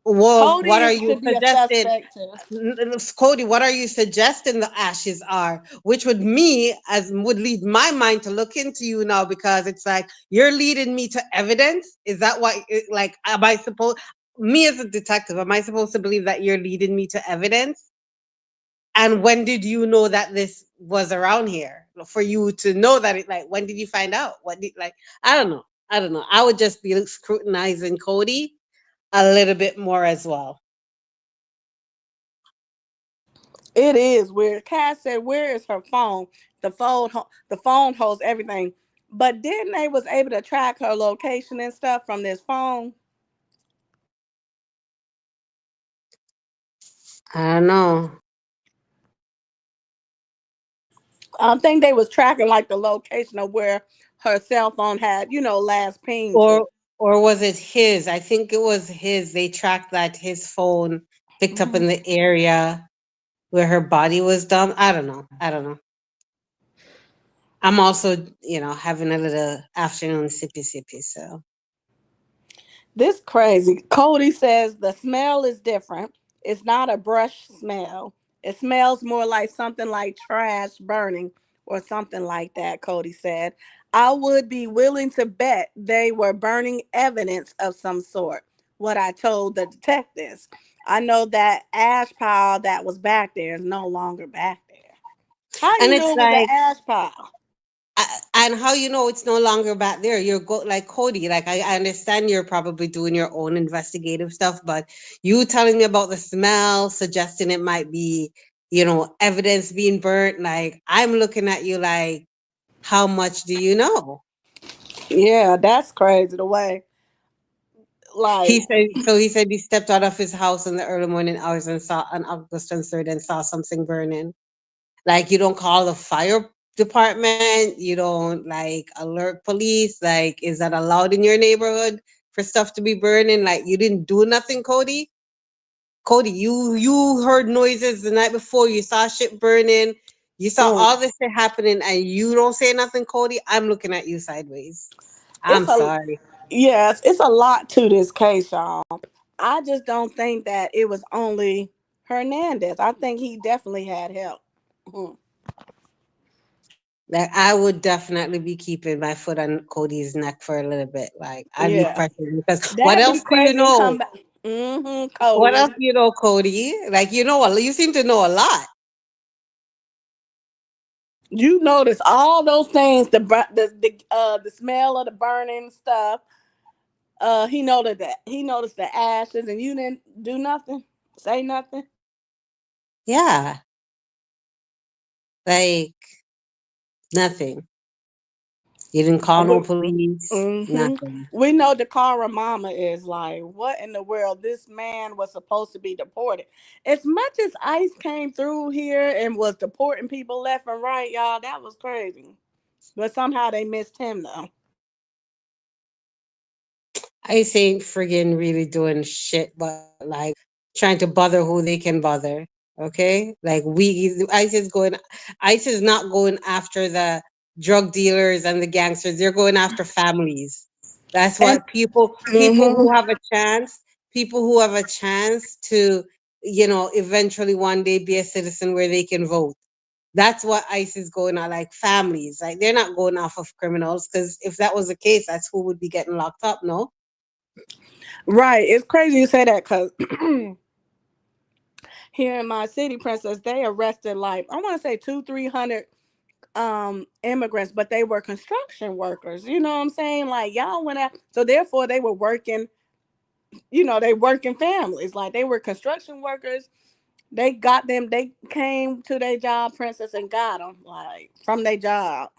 well, what are Cody you should be a suggesting? suspect too. Cody, what are you suggesting the ashes are? Which would lead my mind to look into you now, because it's like you're leading me to evidence. Is that what, like, am I supposed, me as a detective, am I supposed to believe that you're leading me to evidence? And when did you know that this was around here? For you to know that it, like, when did you find out? What did, like, I don't know. I don't know. I would just be scrutinizing Cody a little bit more as well. It is weird. Cass said, "Where is her phone? The phone holds everything." But didn't they was able to track her location and stuff from this phone? I don't know. I think they was tracking like the location of where her cell phone had, last pinged Or to. Or was it his? I think it was his. They tracked that his phone picked up in the area where her body was dumped. I don't know. I don't know. I'm also, having a little afternoon sippy sippy. So This crazy. Cody says the smell is different. It's not a brush smell. It smells more like something like trash burning or something like that, Cody said. I would be willing to bet they were burning evidence of some sort. What I told the detectives. I know that ash pile that was back there is no longer back there. How and you knew it's it was an like, ash pile? and how it's no longer back there? You're like Cody. Like I understand you're probably doing your own investigative stuff, but you telling me about the smell, suggesting it might be, evidence being burnt. Like I'm looking at you like, how much do you know? Yeah, that's crazy. The way, like, He said. So he said he stepped out of his house in the early morning hours and saw on August 3rd and saw something burning. Like you don't call the fire department, you don't like alert police. Like, is that allowed in your neighborhood for stuff to be burning? Like you didn't do nothing, Cody? Cody, you heard noises the night before, you saw shit burning, you saw mm, all this shit happening, and you don't say nothing, Cody? I'm looking at you sideways. I'm it's a sorry. yes, it's a lot to this case, y'all. I just don't think that it was only Hernandez. I think he definitely had help. Mhm. Like I would definitely be keeping my foot on Cody's neck for a little bit. Like I'd be Yeah, pressuring because what that'd else be do you crazy and come know? back. What Cody. else do you know, Cody? Like you seem to know a lot. You notice all those things, the smell of the burning stuff. He noticed that. He noticed the ashes, and you didn't do nothing, say nothing. Yeah, like nothing. You didn't call no We, police. hmm Nothing. we know Dacara mama is like, what in the world? This man was supposed to be deported. As much as ICE came through here and was deporting people left and right, y'all, that was crazy. But somehow they missed him though. I ain't friggin' really doing shit, but like trying to bother who they can bother. Okay, like ICE is not going after the drug dealers and the gangsters. They're going after families. That's And what people hmm who have a chance, people who have a chance to, eventually one day be a citizen where they can vote. That's what ICE is going on, like families. Like they're not going off of criminals because if that was the case, that's who would be getting locked up. No. right, it's crazy you say that because here in my city, Princess, they arrested like I want to say 300 immigrants, but they were construction workers. You know what I'm saying? Like y'all went out, so therefore they were working. They working families. Like they were construction workers. They got them. They came to their job, Princess, and got them like from their job.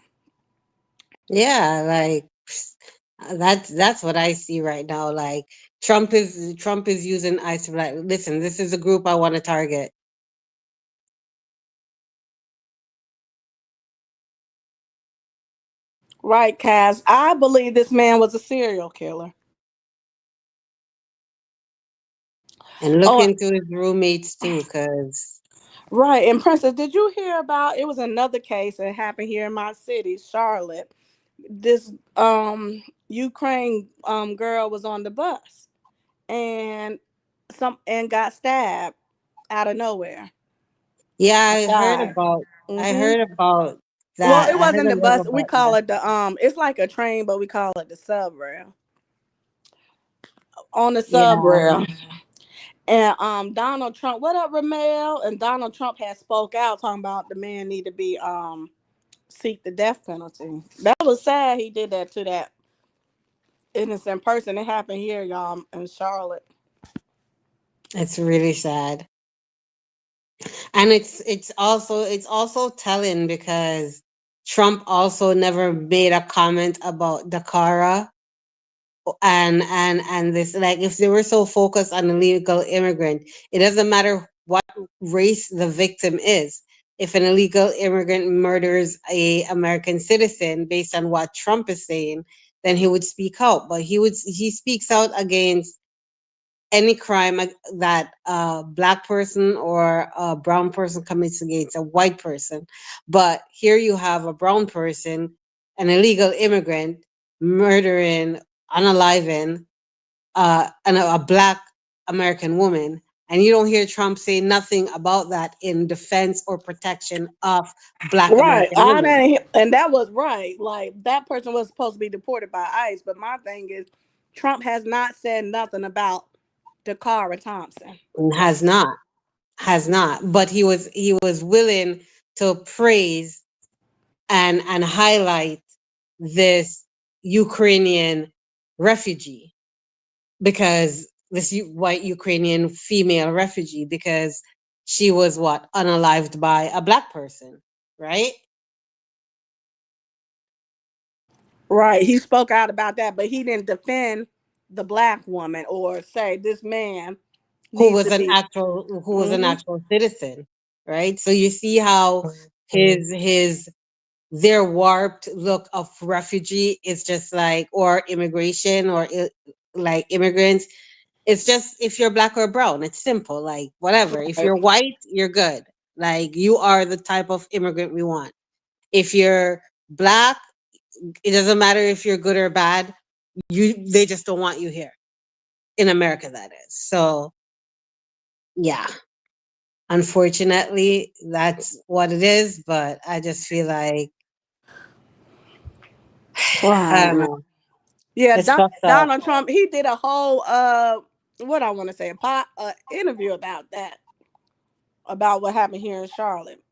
Yeah, like that's what I see right now. Like Trump is using ICE to be like, listen, this is a group I want to target. Right, Cass. I believe this man was a serial killer. And look Oh, into his roommates too, because right. And Princess, did you hear about? It was another case that happened here in my city, Charlotte. This Ukraine girl was on the bus and got stabbed out of nowhere yeah, and died. I hmm heard about Well, that. it I heard wasn't a the little bus. We about call that. it the It's like a train, but we call it the subrail. On the Yeah, subrail, and Donald Trump. What up, Ramel? And Donald Trump had spoke out talking about the man need to be seek the death penalty. That was sad. He did that to that innocent person. It happened here, y'all, in Charlotte. it's really sad. And it's also telling because Trump also never made a comment about Dacara and this, like if they were so focused on illegal immigrant, it doesn't matter what race the victim is. If an illegal immigrant murders a American citizen based on what Trump is saying, then he would speak out. But he speaks out against any crime that a black person or a brown person commits against a white person. But here you have a brown person, an illegal immigrant, murdering, unaliving a black American woman. And you don't hear Trump say nothing about that in defense or protection of black Right. American women. And that was right. Like that person was supposed to be deported by ICE. But my thing is, Trump has not said nothing about Dacara Thompson. Has not. Has not. But he was willing to praise and highlight this Ukrainian refugee, because this white Ukrainian female refugee, because she was unalived by a black person, right? Right. He spoke out about that, but he didn't defend the black woman or say this man Who needs was to an be. actual citizen, right? So you see how his their warped look of refugee is just like, or immigration, or like immigrants. It's just, if you're black or brown, it's simple. Like, whatever. If Right. you're white, you're good. Like, you are the type of immigrant we want. If you're black, it doesn't matter if you're good or bad. They just don't want you here in America, that is. So, yeah. Unfortunately, that's what it is. But I just feel like, I don't Right. know. Yeah, It's fucked up. Donald Trump, he did a whole what I want to say, interview about that, about what happened here in Charlotte.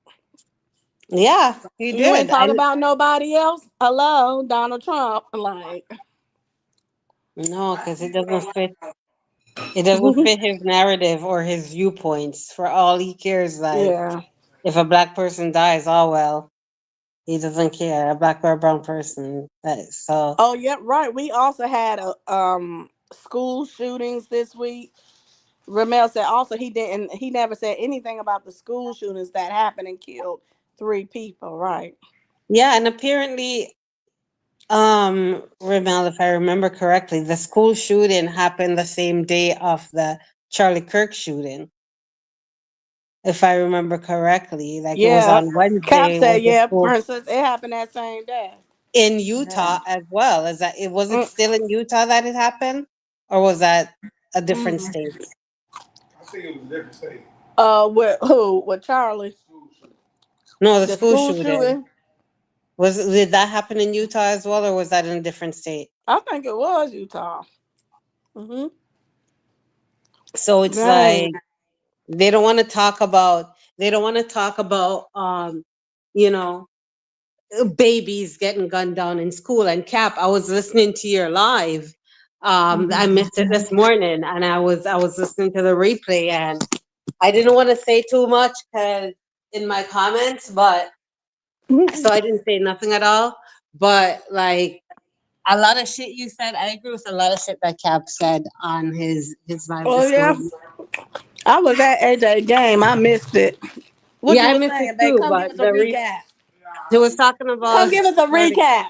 Yeah, he You ain't did. talking about nobody else. Hello, Donald Trump. Like, No, because it doesn't fit. It doesn't fit his narrative or his viewpoints. For all he cares, like, yeah. if a black person dies, oh well, he doesn't care. A black or a brown person. So Oh, yeah, right. We also had a school shootings this week. Ramel said also he never said anything about the school shootings that happened and killed 3 people, right? yeah, and apparently, Ramel, if I remember correctly, the school shooting happened the same day of the Charlie Kirk shooting. If I remember correctly, like, it was Yeah. on Cap Wednesday, said, was the yeah, school Princess, it happened that same day. in Utah as well. Is that it? Was it still in Utah that it happened, or was that a different Mm. state? I think it was a different state. With who? With Charlie? No, the The school school shooting. shooting? Did that happen in Utah as well, or was that in a different state? I think it was Utah. So it's Dang. like, they don't want to talk about, you know, babies getting gunned down in school. And Cap, I was listening to your live. I missed it this morning, and I was listening to the replay, and I didn't want to say too much because in my comments, but so I didn't say nothing at all. But like, a lot of shit you said, I agree with a lot of shit that Cap said on his live Oh this yeah. morning. I was at AJ game. I missed it. What Yeah, you I was missed it saying, babe? too, Come give but us a recap. he was talking about Come give us a Charlie. recap.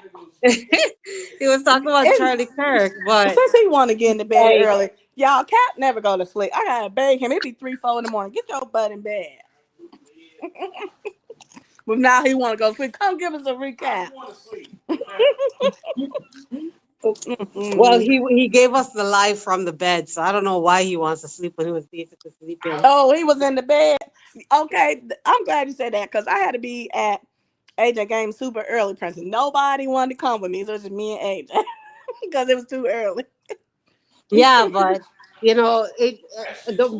He was talking about And Charlie Kirk, but since he want to get into bed like, early, y'all, Cap never go to sleep. I gotta beg him. It be 3, 4 in the morning. Get your butt in bed. But now he want to go to sleep. Come give us a recap. well, Mm-mm. he gave us the live from the bed, so I don't know why he wants to sleep when he was basically sleeping. Oh, he was in the bed. Okay, I'm glad you said that because I had to be at AJ game super early, Princess. Nobody wanted to come with me, so it was just me and AJ because it was too early. Yeah, but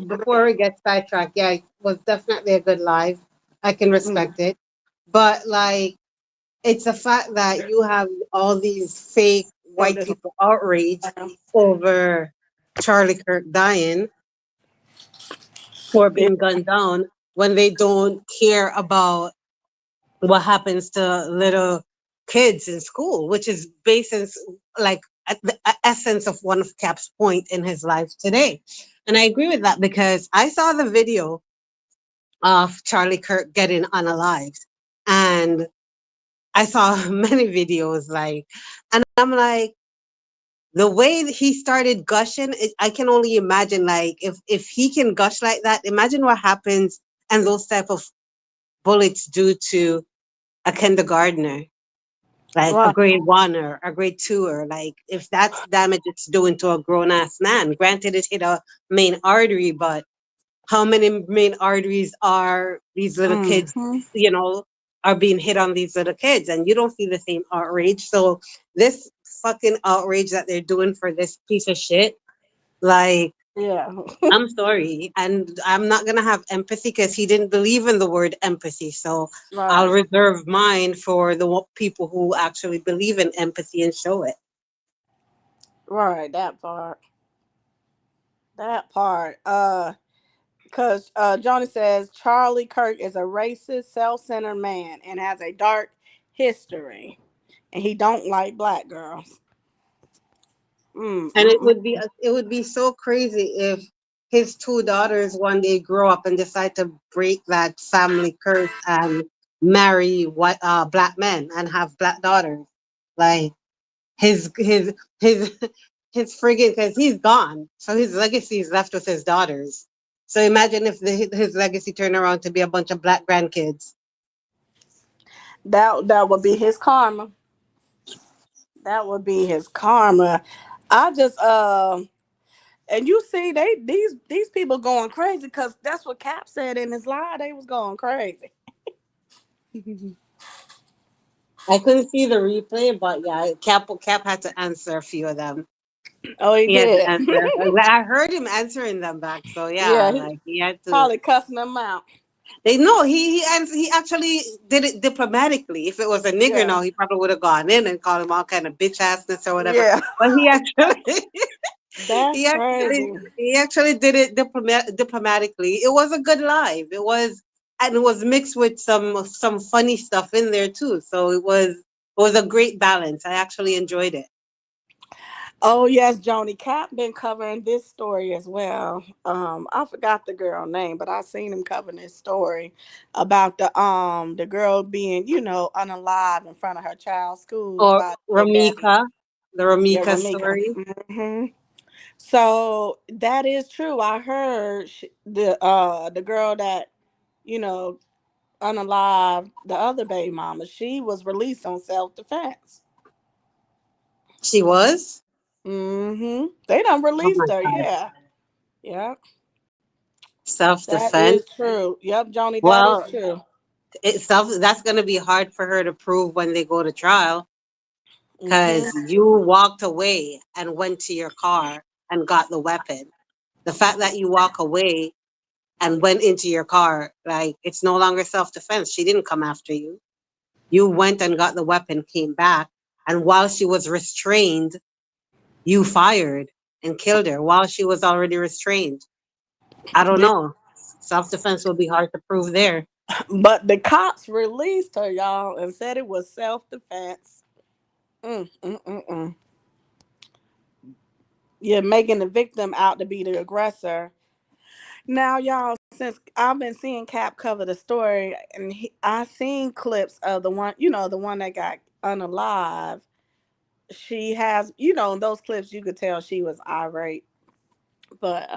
before we get sidetracked, yeah, it was definitely a good live. I can Mm. respect it, but like, it's a fact that you have all these fake Oh, white this people outraged one. over Charlie Kirk dying or Yeah. being gunned down, when they don't care about what happens to little kids in school, which is basis, like, at the essence of one of Cap's point in his life today. And I agree with that, because I saw the video of Charlie Kirk getting unalived, and I saw many videos, like, and I'm like, The way that he started gushing, I can only imagine, like, if he can gush like that, imagine what happens and those type of bullets do to a kindergartner, like a Right. grade one or a grade two, or like if that's damage it's doing to a grown ass man. Granted, it hit a main artery, but how many main arteries are these little kids, Mm-hmm. are being hit on these little kids, and you don't feel the same outrage. So this fucking outrage that they're doing for this piece of shit, like, Yeah. I'm sorry, and I'm not gonna have empathy because he didn't believe in the word empathy. So I'll Right. reserve mine for the people who actually believe in empathy and show it. Right. That part. That part. Because Johnny says Charlie Kirk is a racist, self-centered man and has a dark history, and he don't like black girls. And it Mm-mm-mm. would be so crazy if his two daughters one day grow up and decide to break that family curse and marry white black men and have black daughters. Like his his friggin', because he's gone, so his legacy is left with his daughters. So imagine if his legacy turned around to be a bunch of black grandkids. That would be his karma. That would be his karma. I just and you see these people going crazy because that's what Cap said in his live. They was going crazy. I couldn't see the replay, but yeah, Cap had to answer a few of them. Oh, he He had to did. answer. I heard him answering them back. So yeah, Yeah, he like he had to. probably cussing them out. They know he actually did it diplomatically. If it was a nigger Yeah, now, he probably would have gone in and called him all kind of bitch assness or whatever. yeah. But he actually That's he actually crazy. he actually did it diplomatically. It was a good live. It was mixed with some funny stuff in there too. So it was a great balance. I actually enjoyed it. Oh yes, Joni Cap been covering this story as well. I forgot the girl name, but I seen him covering this story about the girl being, unalive in front of her child's school Or by their daddy. Ramika, the Yeah, Ramika Ramika. story. So that is true. I heard the girl that you know unalive the other baby mama. She was released on self defense. She was. They done Oh my released her. God. Yeah, yeah. Self That defense. is true. Yep, Johnny, that is Well, true. that's going to be hard for her to prove when they go to trial, because Hmm. you walked away and went to your car and got the weapon. The fact that you walk away and went into your car, like, it's no longer self defense. She didn't come after you. You went and got the weapon, came back, and while she was restrained, you fired and killed her while she was already restrained. I don't Yeah, know. Self defense will be hard to prove there. but the cops released her, y'all, and said it was self defense. Mm, mm, mm, mm. Yeah, making the victim out to be the aggressor. Now, y'all, since I've been seeing Cap cover the story, and I seen clips of the one, the one that got unalive. She has, in those clips, you could tell she was irate, but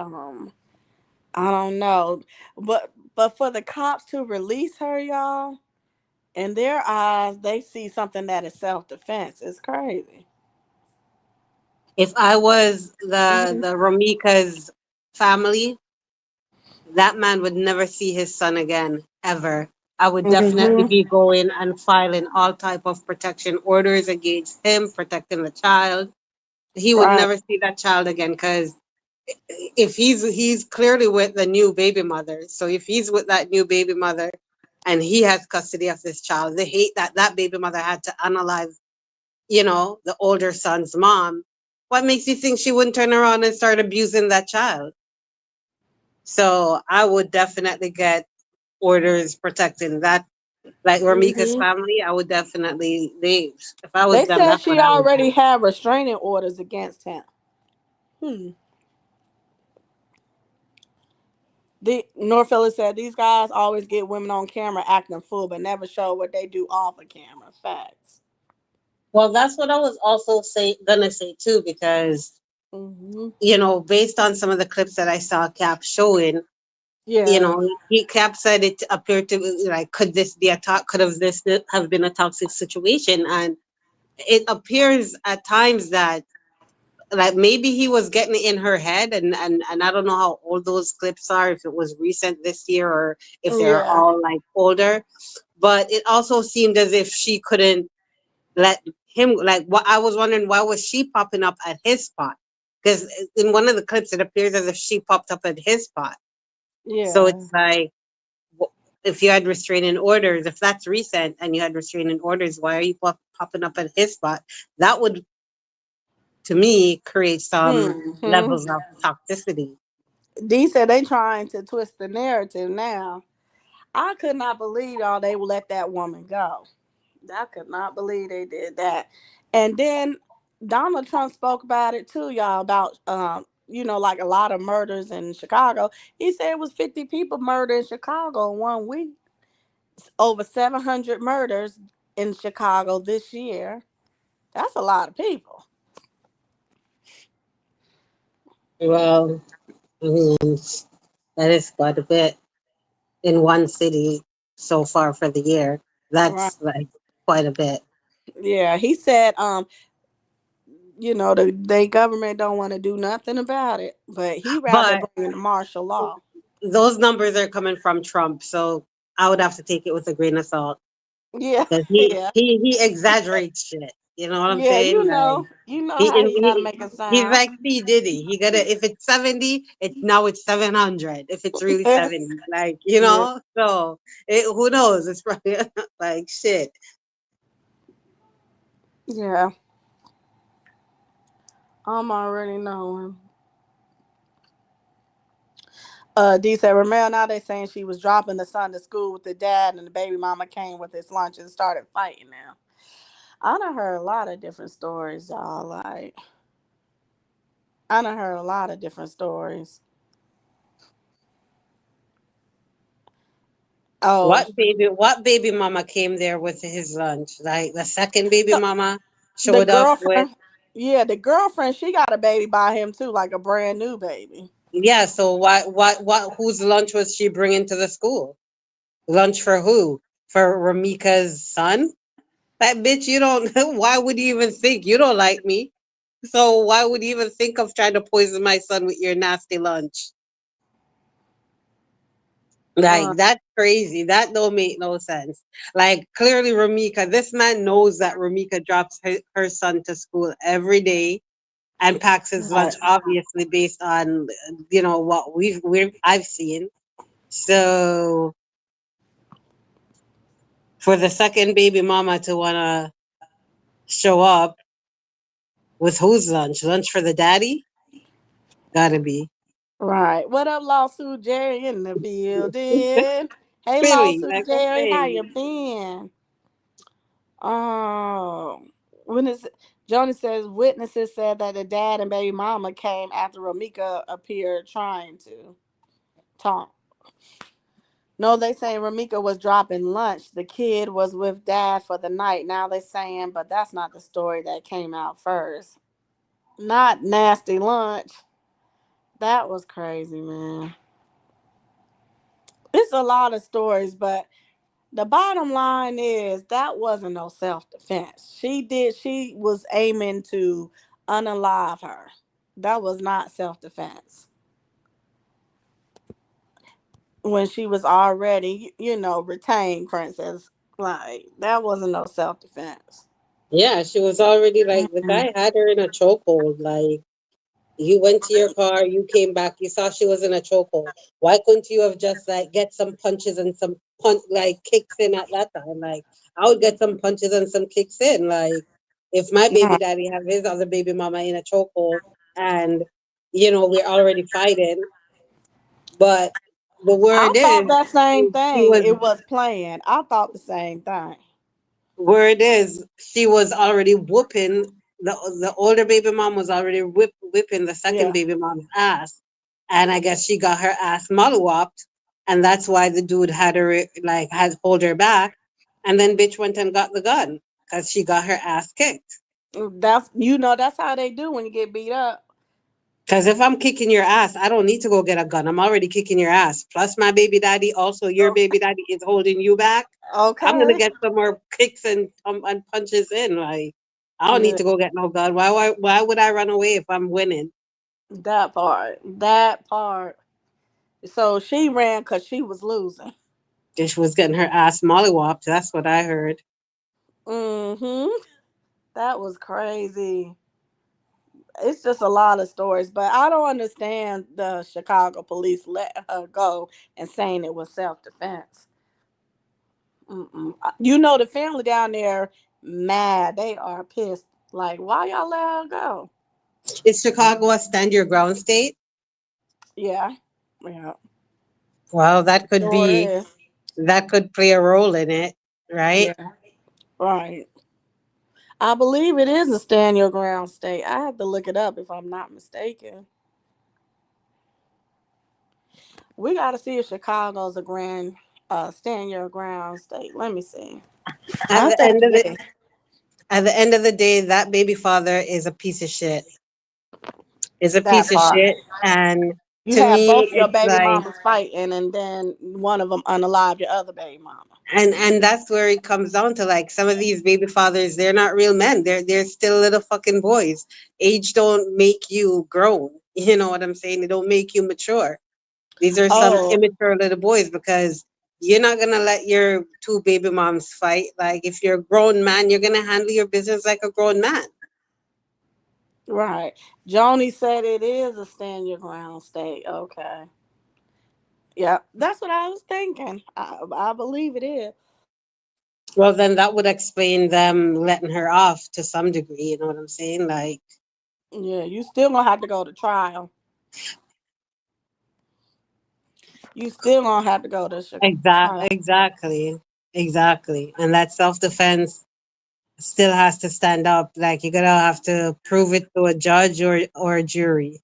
I don't know, but for the cops to release her, y'all, in their eyes, they see something that is self defense. It's crazy. If I was the Hmm. the Romika's family, that man would never see his son again, ever. I would definitely Hmm. be going and filing all type of protection orders against him, protecting the child. He would Right. never see that child again, because if he's clearly with the new baby mother. So if he's with that new baby mother and he has custody of this child, the hate that that baby mother had to analyze, the older son's mom. What makes you think she wouldn't turn around and start abusing that child? So I would definitely get orders protecting that. Like Ramika's Hmm. family, I would definitely leave. If I was They them, said that's what she I would already do. had restraining orders against him. Hmm. The Northfield said these guys always get women on camera acting fool, but never show what they do off of camera. Facts. Well, that's what I was also gonna say too, because Hmm. based on some of the clips that I saw Cap showing, Yeah. he Cap said it appeared to be like, could this be could have this have been a toxic situation? And it appears at times that like maybe he was getting it in her head, and I don't know how old those clips are, if it was recent this year or if they're Yeah. all like older. But it also seemed as if she couldn't let him, like, what I was wondering, why was she popping up at his spot? Because in one of the clips it appears as if she popped up at his spot. So Yeah. it's like, if you had restraining orders, if that's recent and you had restraining orders, why are you popping up at his spot? That would, to me, create some Hmm. levels of toxicity. D said they trying to twist the narrative now. I could not believe y'all they would let that woman go. I could not believe they did that. And then Donald Trump spoke about it too, y'all, about like a lot of murders in Chicago. He said it was 50 people murdered in Chicago in 1 week. It's over 700 murders in Chicago this year. That's a lot of people. Well, I mean, that is quite a bit in one city so far for the year. Right. That's like quite a bit. Yeah, he said the government don't want to do nothing about it, but he rather But bring in martial law. those numbers are coming from Trump, so I would have to take it with a grain of salt, Yeah, because he yeah, he he exaggerates shit. You know what I'm yeah. saying? You Like, know, you know he, how and he got to make it he's sound. like P Diddy. He gotta, if it's 70, it's 700. If it's really 70, like, Yeah, So who knows? It's probably like shit. yeah. I'm already knowing. D said, Ramel, now they saying she was dropping the son to school with the dad, and the baby mama came with his lunch and started fighting now. I done heard a lot of different stories, y'all. Like, I done heard a lot of different stories. Oh, What baby mama came there with his lunch? Like the second baby so mama the showed up with. girlfriend, yeah, the girlfriend, she got a baby by him too, like a brand new baby. Yeah, so whose lunch was she bringing to the school? Lunch for who? For Ramika's son? That bitch, you don't, why would you even think? You don't like me. So why would you even think of trying to poison my son with your nasty lunch? Uh, Like, that's crazy. That don't make no sense. Like, clearly Ramika, this man knows that Ramika drops her son to school every day and packs his lunch, right, obviously based on what I've seen. So for the second baby mama to wanna show up with whose lunch? Lunch for the daddy? Gotta be. right. What up, Lawsuit Jerry in the building? Hey, Really, Lawsuit like I'm Jerry, how you saying. been? Um, when is Joni says witnesses said that the dad and baby mama came after Ramika appeared trying to talk. No, they saying Ramika was dropping lunch. The kid was with dad for the night. Now they saying, but that's not the story that came out first. Not nasty lunch. That was crazy, man. It's a lot of stories, but the bottom line is that wasn't no self defense. She was aiming to unalive her. That was not self defense. When she was already, retained princess. Like, that wasn't no self defense. Yeah, she was already like, the guy had her in a chokehold. Like, you went to your car, you came back, you saw she was in a chokehold. Why couldn't you have just like get some punches and some kicks in at that time? Like, I would get some punches and some kicks in. Like, if my baby daddy have his other baby mama in a chokehold, and we're already fighting, but the I word thought is that same she thing. was It was planned. I thought the same thing. word is she was already whooping the older baby mom was already whipping the second Yeah. baby mom's ass, and I guess she got her ass mollywopped, and that's why the dude had her, like, had hold her back, and then bitch went and got the gun because she got her ass kicked. That's how they do when you get beat up. Because if I'm kicking your ass, I don't need to go get a gun. I'm already kicking your ass. Plus, my baby daddy, also your baby daddy, is holding you back. I'm gonna Okay. get some more kicks and punches in. Like, I don't need Yeah, to go get no gun. Why would I run away if I'm winning? that part. That part. So she ran because she was losing. She was getting her ass mollywopped. That's what I heard. Mm-hmm. That was crazy. It's just a lot of stories, but I don't understand the Chicago police let her go and saying it was self-defense. The family down there mad. They are pissed. Like, why y'all let her go? Is Chicago a stand your ground state? Yeah, yeah, Well, sure is. that could play a role in it, right? Yeah, right. I believe it is a stand your ground state. I have to look it up if I'm not mistaken. We got to see if Chicago's a stand your ground state. Let me see. At I the think end of it the is. at the end of the day, that baby father is a piece of shit. Is a That piece of part. shit, and You to had me, both your it's baby like, mamas fighting, and then one of them unalived your other baby mama. and that's where it comes down to, like, some of these baby fathers, they're not real men. They're still little fucking boys. Age don't make you grown. You know what I'm saying? They don't make you mature. These are some Oh, immature little boys, because you're not gonna let your two baby moms fight. Like, if you're a grown man, you're gonna handle your business like a grown man. right. Joni said it is a stand your ground state. Okay. Yeah, that's what I was thinking. I believe it is. Well, then that would explain them letting her off to some degree. You know what I'm saying? Like, Yeah, you still gonna have to go to trial. You still gonna have to go to trial. exactly. And that self defense still has to stand up. Like, you're gonna have to prove it to a judge or a jury.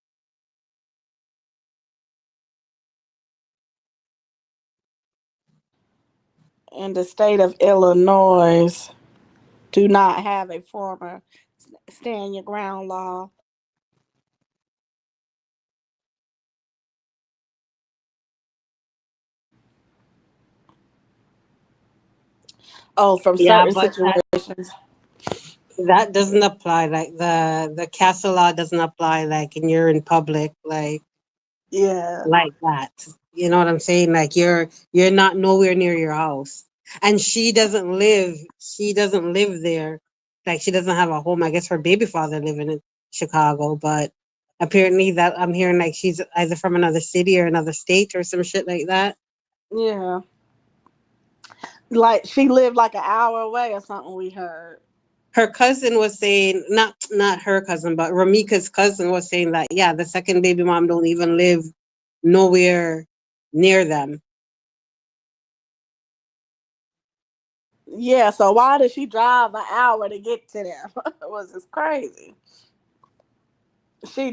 In the state of Illinois, do not have a former stand your ground law. Oh, from Yeah, certain but situations. that doesn't apply. Like, the castle law doesn't apply. Like, and you're in public. Yeah. Like that. You know what I'm saying? Like, you're not nowhere near your house. And she doesn't live there. Like, she doesn't have a home. I guess her baby father living in Chicago, but apparently that I'm hearing, like, she's either from another city or another state or some shit like that. Yeah. Like she lived like an hour away or something we heard. Her cousin was saying, not her cousin, but Ramika's cousin was saying that, yeah, the second baby mom don't even live nowhere near them. Yeah, so why did she drive an hour to get to them? It was just crazy.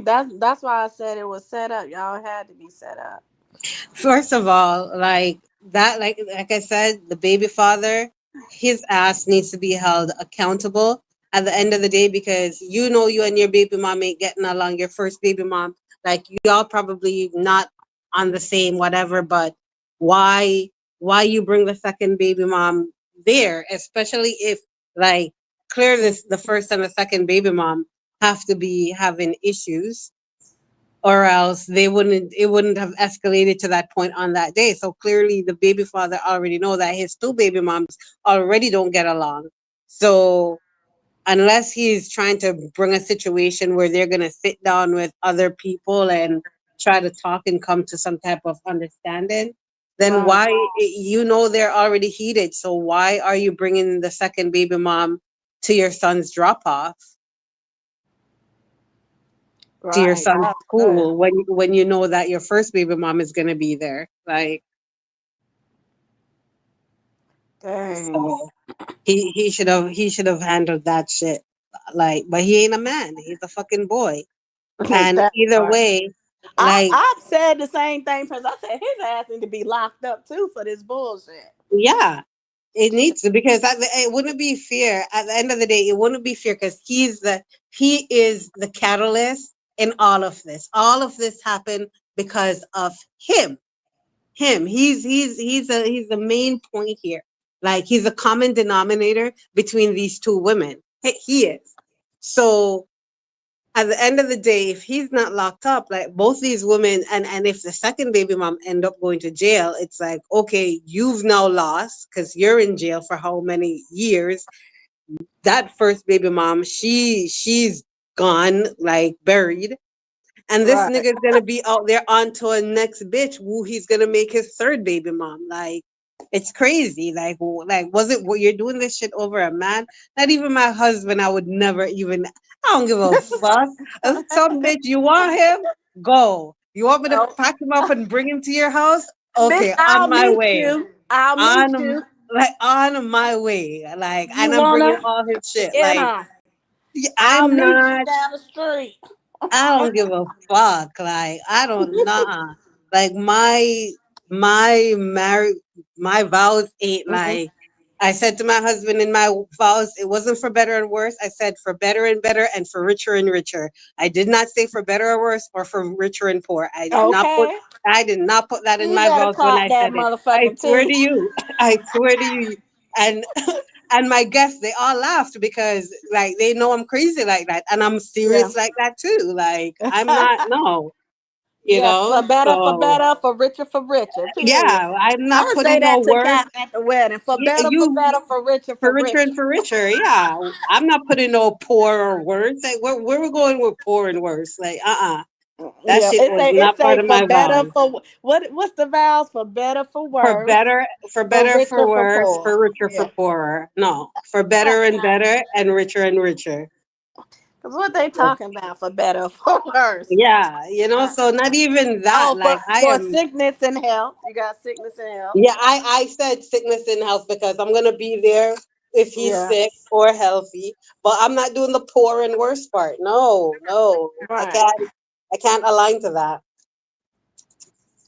That's why I said it was set up. Y'all had to be set up. First of all, like that, like I said, the baby father, his ass needs to be held accountable at the end of the day, because you and your baby mom ain't getting along. Your first baby mom, like, y'all probably not on the same whatever, but why you bring the second baby mom there, especially if, like, clear this, the first and the second baby mom have to be having issues, or else it wouldn't have escalated to that point on that day. So clearly the baby father already know that his two baby moms already don't get along. So unless he's trying to bring a situation where they're going to sit down with other people and try to talk and come to some type of understanding, then Right. why, they're already heated, so why are you bringing the second baby mom to your son's drop off, to your Right. son's That's good. school, when you know that your first baby mom is going to be there? Like, Dang. so he should have handled that shit. Like, but he ain't a man, he's a fucking boy. And That either part. way, I like, I've said the same thing because I said his ass need to be locked up too for this bullshit. yeah, It needs to, because it wouldn't be fair. At the end of the day, it wouldn't be fair because he is the catalyst in all of this. All of this happened because of him. He's the main point here. Like, he's a common denominator between these two women. He is. So at the end of the day, if he's not locked up, like both these women, and if the second baby mom end up going to jail, it's like, okay, you've now lost because you're in jail for how many years. That first baby mom, she's gone, like buried. And this Right. nigga's gonna be out there onto a next bitch who he's gonna make his third baby mom. Like, it's crazy. Like, was it what you're doing this shit over a man? Not even my husband. I would never even. I don't give a fuck. Some bitch, you want him? Go. You want me to Oh, pack him up and bring him to your house? bitch, Okay, I'll on my meet way. you. I'll meet On you. like on my way. Like, You and I'm bringing wanna all his shit. get Like, on? I'll I'm meet you not. down the street. I don't give a fuck. Like, I don't know. Like, my my vows ain't Mhm. like, I said to my husband in my vows, it wasn't for better and worse. I said for better and better and for richer and richer. I did not say for better or worse or for richer and poor. Okay. I did not put that in You my better vows when clock I that said it. I motherfucking swear T. to you. I swear to you. And and my guests, they all laughed because like they know I'm crazy like that. And I'm Yeah. serious like that too. Like, I'm not, no, Yes, for better, So for richer. Period. yeah, I'm I'm not gonna say putting no that to words. Cap at the wedding. Yeah, For you better, for for richer richer. and for richer. Yeah, I'm not putting no poor or worse. Like, where we going with poor and worse? Like, that Yeah, shit was it not part say of for my better vows. what's the vows for better for For worse, better, for for richer for worse, poor. for richer, for Yeah. poorer. No, for better and better and richer and richer. Cause what they talking about for better for worse. Yeah, so not even that. Oh, Like, I for am. sickness and health. You got sickness and health. Yeah, I said sickness and health because I'm gonna be there if he's Yeah. sick or healthy. But I'm not doing the poor and worse part. No, no, Right. I can't align to that.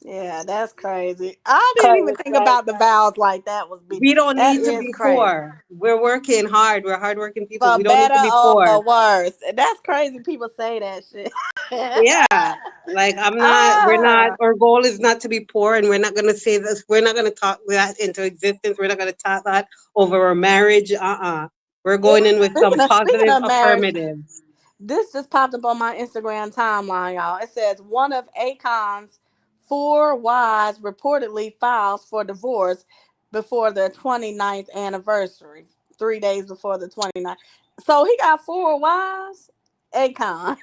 Yeah, that's crazy. I didn't even Cause think like, about the vows like that was be we don't that need to is be crazy. poor. We're working hard. We're hardworking people. For We don't need to better be or poor. for worse. That's crazy people say that shit. Yeah. Like, I'm not, we're not, Ah, our goal is not to be poor, and we're not going to say this. We're not going to talk that into existence. We're not going to talk that over our marriage. We're going in with some speaking positive of marriage, affirmatives. this just popped up on my Instagram timeline, y'all. It says one of Akon's four wives reportedly files for divorce before their 29th anniversary, 3 days before the 29th. So he got four wives? Akon.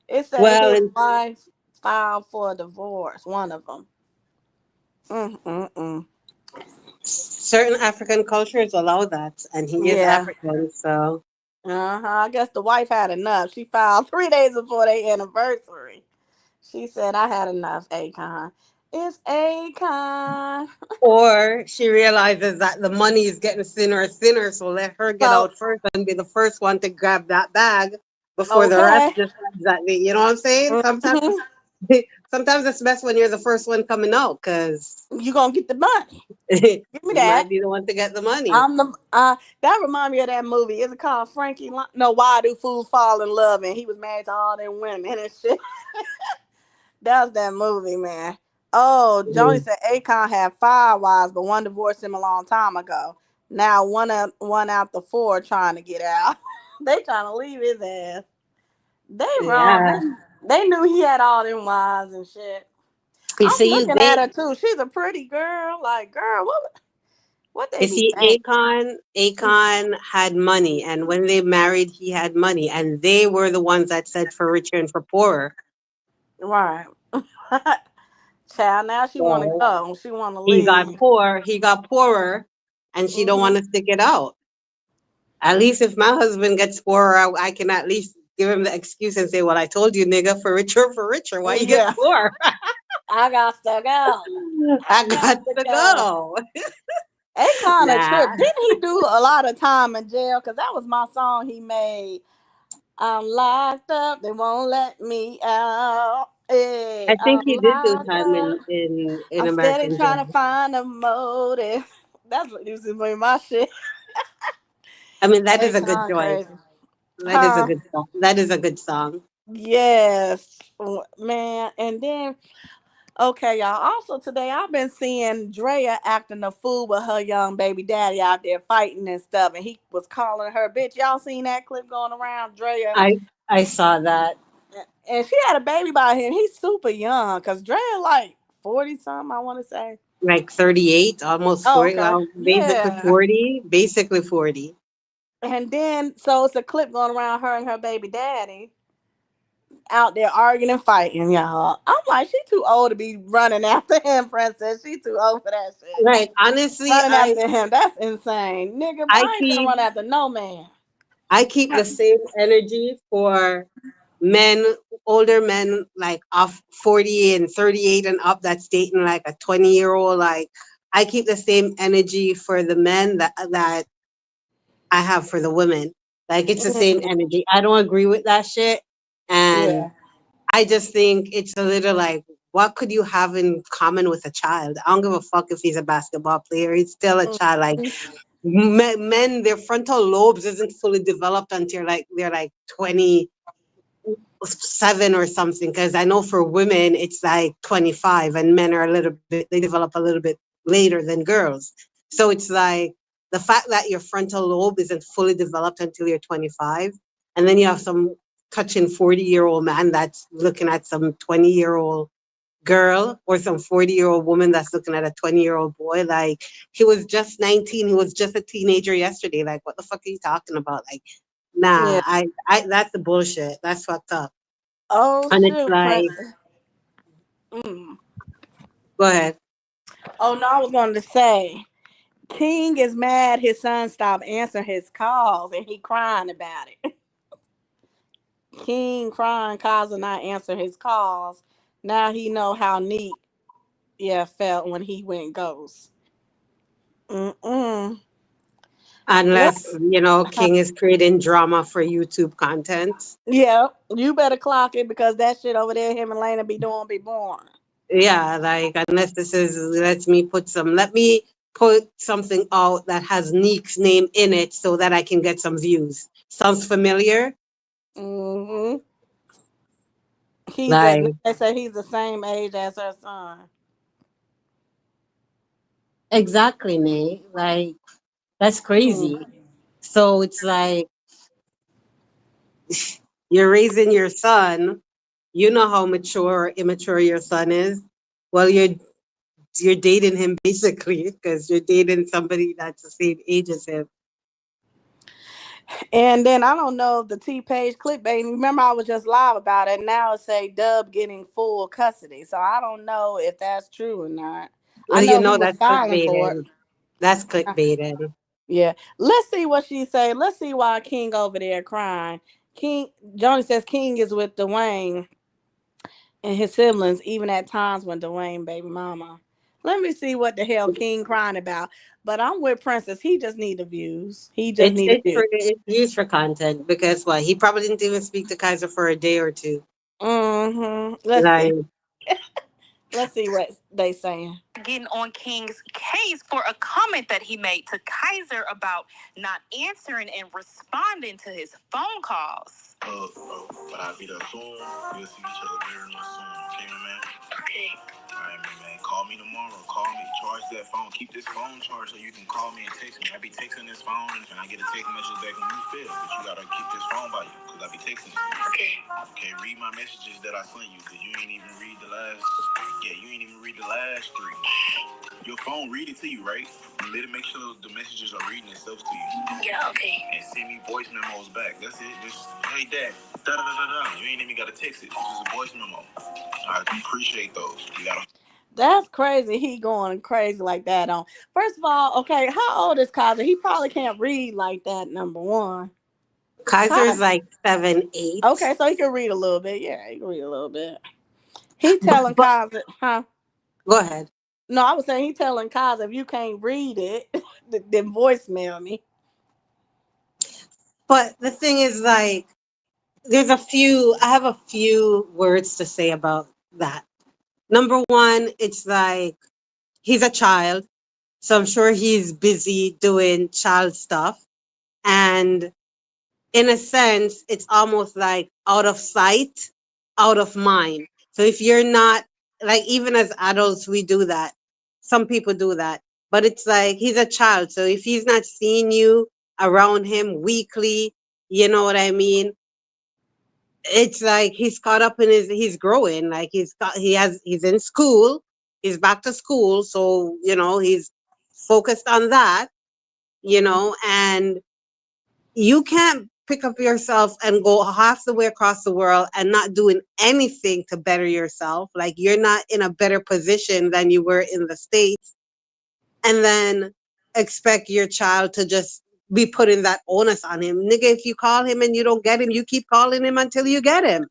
It said Well, his in wife filed for divorce, one of them. Mm-mm-mm. certain African cultures allow that, and he is Yeah. African, so. Uh-huh. I guess the wife had enough. She filed 3 days before their anniversary. She said, I had enough, Akon. It's Akon. Or she realizes that the money is getting thinner and thinner, so let her get So, out first and be the first one to grab that bag before the rest okay. decides that they, you know what I'm saying? Sometimes, Hmm. sometimes it's best when you're the first one coming out, because You gonna get the money. you Give me that. might be the one to get the money. I'm the that remind me of that movie. Is it called Frankie? No, Why Do Fools Fall in Love? And he was married to all them women and shit. That was that movie, man. Oh, Joni Mhm. said Akon had five wives, but one divorced him a long time ago. Now one out the four trying to get out. They trying to leave his ass. They wrong. Yeah. They knew he had all them wives and shit. You I'm see, looking at her too. She's a pretty girl. Like, girl, what they you be see, saying? Akon had money, and when they married, he had money, and they were the ones that said for richer and for poorer. Right. Child, now she wanna So go. She wanna leave. he got poorer, and she don't Hmm. want to stick it out. At least if my husband gets poorer, I can at least give him the excuse and say, "Well, I told you, nigga, for richer. Why you get Yeah. poor? I got to go. I I got got to to go. go." Akon a trip. Nah, Didn't he do a lot of time in jail? Because that was my song he made. I'm locked up. They won't let me out. Hey, I I'm think he did do locked time up. in I'm steady American trying jail. to find a motive. That's what used to be my shit. I mean, that is a good Akon joint. crazy. That is a Huh? good song. That is a good song. Yes, man. And then, okay, y'all. Also today, I've been seeing Drea acting a fool with her young baby daddy out there fighting and stuff, and he was calling her bitch. Y'all seen that clip going around, Drea? I saw that. And she had a baby by him. He's super young, cause Drea like 40 something. I want to say. Like 38, almost Oh, 40. okay. Basically Yeah. 40. Basically 40. And then, so it's a clip going around her and her baby daddy out there arguing and fighting, y'all. I'm like, she too old to be running after him, princess. She too old for that shit. Right. Honestly, Running after him, that's insane, nigga. I I ain't finna keep run after no man. I keep the same energy for men, older men like off 40 and 38 and up that's dating like a 20-year-old. Like I keep the same energy for the men that I have for the women. Like it's the same Mm, energy. I don't agree with that shit. And yeah, I just think it's a little like, what could you have in common with a child? I don't give a fuck if he's a basketball player. He's still a child. Like mm, men, their frontal lobes isn't fully developed until like they're like 27 or something. Because I know for women it's like 25, and men are a little bit, they develop a little bit later than girls. So it's like the fact that your frontal lobe isn't fully developed until you're 25, and then you have some touching 40-year-old man that's looking at some 20-year-old girl, or some 40-year-old woman that's looking at a 20-year-old boy. Like he was just 19, he was just a teenager yesterday. Like what the fuck are you talking about? Like yeah. nah, I that's the bullshit. That's fucked up. Oh And it's shoot, like, princess. Mm. go ahead. Oh no, I was going to say, King is mad his son stopped answering his calls, and he crying about it. King crying cause of not answer his calls. Now he know how neat, yeah, felt when he went ghost. Mm-mm. Unless, Let's, King is creating drama for YouTube content. yeah, you better clock it, because that shit over there him and Lena be doing be born. Yeah, like unless this is let me put something out that has Neek's name in it so that I can get some views. Sounds familiar? Mm-hmm. Like, They say he's the same age as her son. exactly, Nate. Like, that's Mm. crazy. So it's like you're raising your son, you know how mature or immature your son is. Well, you're dating him basically because you're dating somebody that's the same age as him. And then I don't know if the T page clickbait. Remember, I was just live about it. Now it say Dub getting full custody. So I don't know if that's true or not. I Well, you know he know was that's filing for it. clickbaited. That's clickbaited. Yeah. Let's see what she say. Let's see why King over there crying. King Johnny says King is with Dwayne and his siblings, even at times when Dwayne baby mama. Let me see what the hell King crying about. But I'm with Princess. He just need the views. He just need the views. It's used for content because what he probably didn't even speak to Kaiser for a day or two. Mm-hmm. Let's see. Like Let's see what they saying. Getting on King's case for a comment that he made to Kaiser about not answering and responding to his phone calls. But I'll be there soon. We'll see each other very soon. Okay, man? Okay. All right, man. Call me tomorrow. Call me. Charge that phone. Keep this phone charged so you can call me and text me. I be texting this phone and I get a text message back when you feel. But you gotta keep this phone by you because I be texting you. Okay. Okay, read my messages that I sent you because you ain't even read the last. Yeah, you ain't even read the last three. Your phone read it to you, right? Let it make sure the messages are reading itself to you. Yeah, okay. And send me voice memos back. That's it. Just, hey, Dad. Da da da da da. You ain't even gotta text it. It's just a voice memo. I appreciate those. You gotta. That's crazy. He going crazy like that on. First of all, okay, how old is Kaiser? He probably can't read like that. Number one. Kaiser's like 7, 8. Okay, so he can read a little bit. Yeah, he can read a little bit. He telling But Kaiser, huh? go ahead. No, I was saying he telling Kaiser, if you can't read it, then voicemail me. But the thing is, like, I have a few words to say about that. Number one, it's like he's a child. So I'm sure he's busy doing child stuff. And in a sense, it's almost like out of sight, out of mind. So if you're not, like, even as adults, we do that. Some people do that. But it's like he's a child. So if he's not seeing you around him weekly, you know what I mean? It's like he's caught up in he's growing. Like he's in school, he's back to school. So, he's focused on that, and you can't pick up yourself and go half the way across the world and not doing anything to better yourself. Like you're not in a better position than you were in the States, and then expect your child to just be putting that onus on him. Nigga, if you call him and you don't get him, you keep calling him until you get him.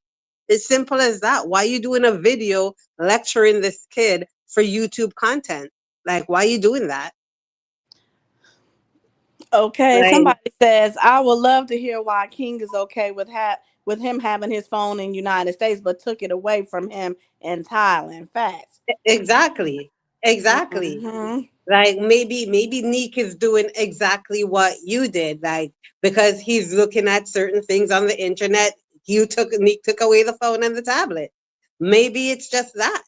It's simple as that. Why are you doing a video lecturing this kid for YouTube content? Like, why are you doing that? Okay, Like, somebody says I would love to hear why King is okay with him having his phone in United States, but took it away from him in Thailand. Facts. exactly. Hmm. Like maybe Neek is doing exactly what you did, like because he's looking at certain things on the internet. Neek took away the phone and the tablet. Maybe it's just that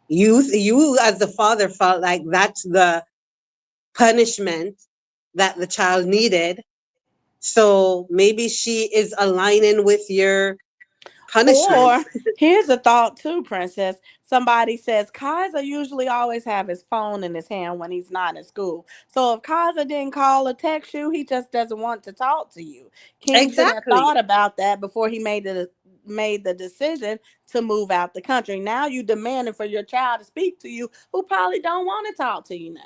you as the father felt like that's the punishment that the child needed. So maybe she is aligning with your punishment. Or here's a thought too, Princess. Somebody says Kaiser usually always have his phone in his hand when he's not in school. So if Kaiser didn't call or text you, he just doesn't want to talk to you. King should have Exactly. thought about that before he made the decision to move out the country. Now you demanding for your child to speak to you, who probably don't want to talk to you now.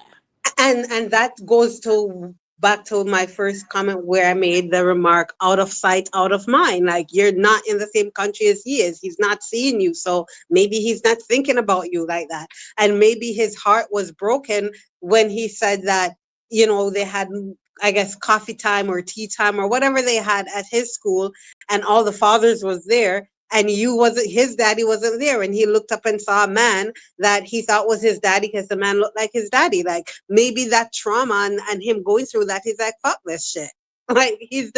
And that goes to back to my first comment where I made the remark, out of sight, out of mind. Like you're not in the same country as he is. He's not seeing you. So maybe he's not thinking about you like that. And maybe his heart was broken when he said that, they had, I guess, coffee time or tea time or whatever they had at his school, and all the fathers was there, and his daddy wasn't there, and he looked up and saw a man that he thought was his daddy because the man looked like his daddy. Like maybe that trauma and him going through that, he's like, fuck this shit. Like he's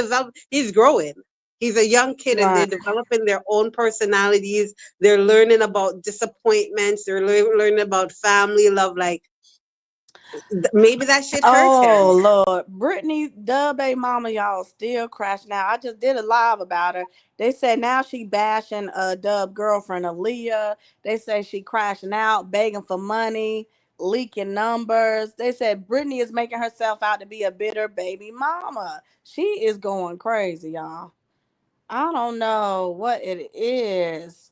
growing. He's a young kid and they're Right. developing their own personalities. They're learning about disappointments. They're learning about family love. Like maybe that shit hurts him. Oh Lord, Brittany Dub A Mama, y'all still crashing out. I just did a live about her. They said now she bashing Dub girlfriend Aaliyah. They say she crashing out, begging for money, leaking numbers. They said Brittany is making herself out to be a bitter baby mama. She is going crazy, y'all. I don't know what it is.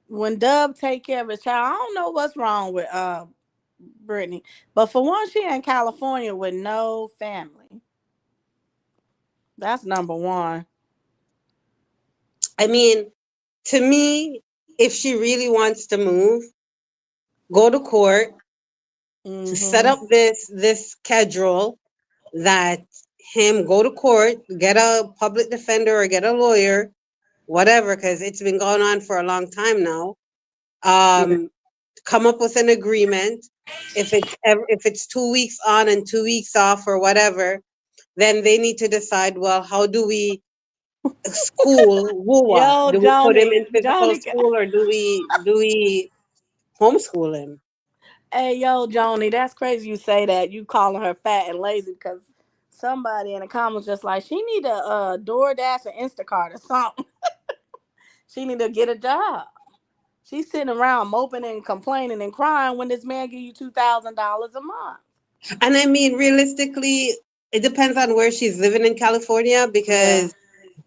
When Dub take care of his child, I don't know what's wrong with Brittany. But for one, she in California with no family. That's number one. I mean, to me, if she really wants to move, go to court, set Mm-hmm. up this schedule that him go to court, get a public defender or get a lawyer, whatever, because it's been going on for a long time now. Yeah. Come up with an agreement. If it's 2 weeks on and 2 weeks off or whatever, then they need to decide. Well, how do we school Wua? Yo, Do we put him Joni, in physical Joni, school or do we homeschool him? hey, yo, Joni, that's crazy you say that. You calling her fat and lazy because somebody in the comments just like, she need a DoorDash or Instacart or something. She need to get a job. She's sitting around moping and complaining and crying when this man give you $2,000 a month. And I mean, realistically, it depends on where she's living in California Yeah. because,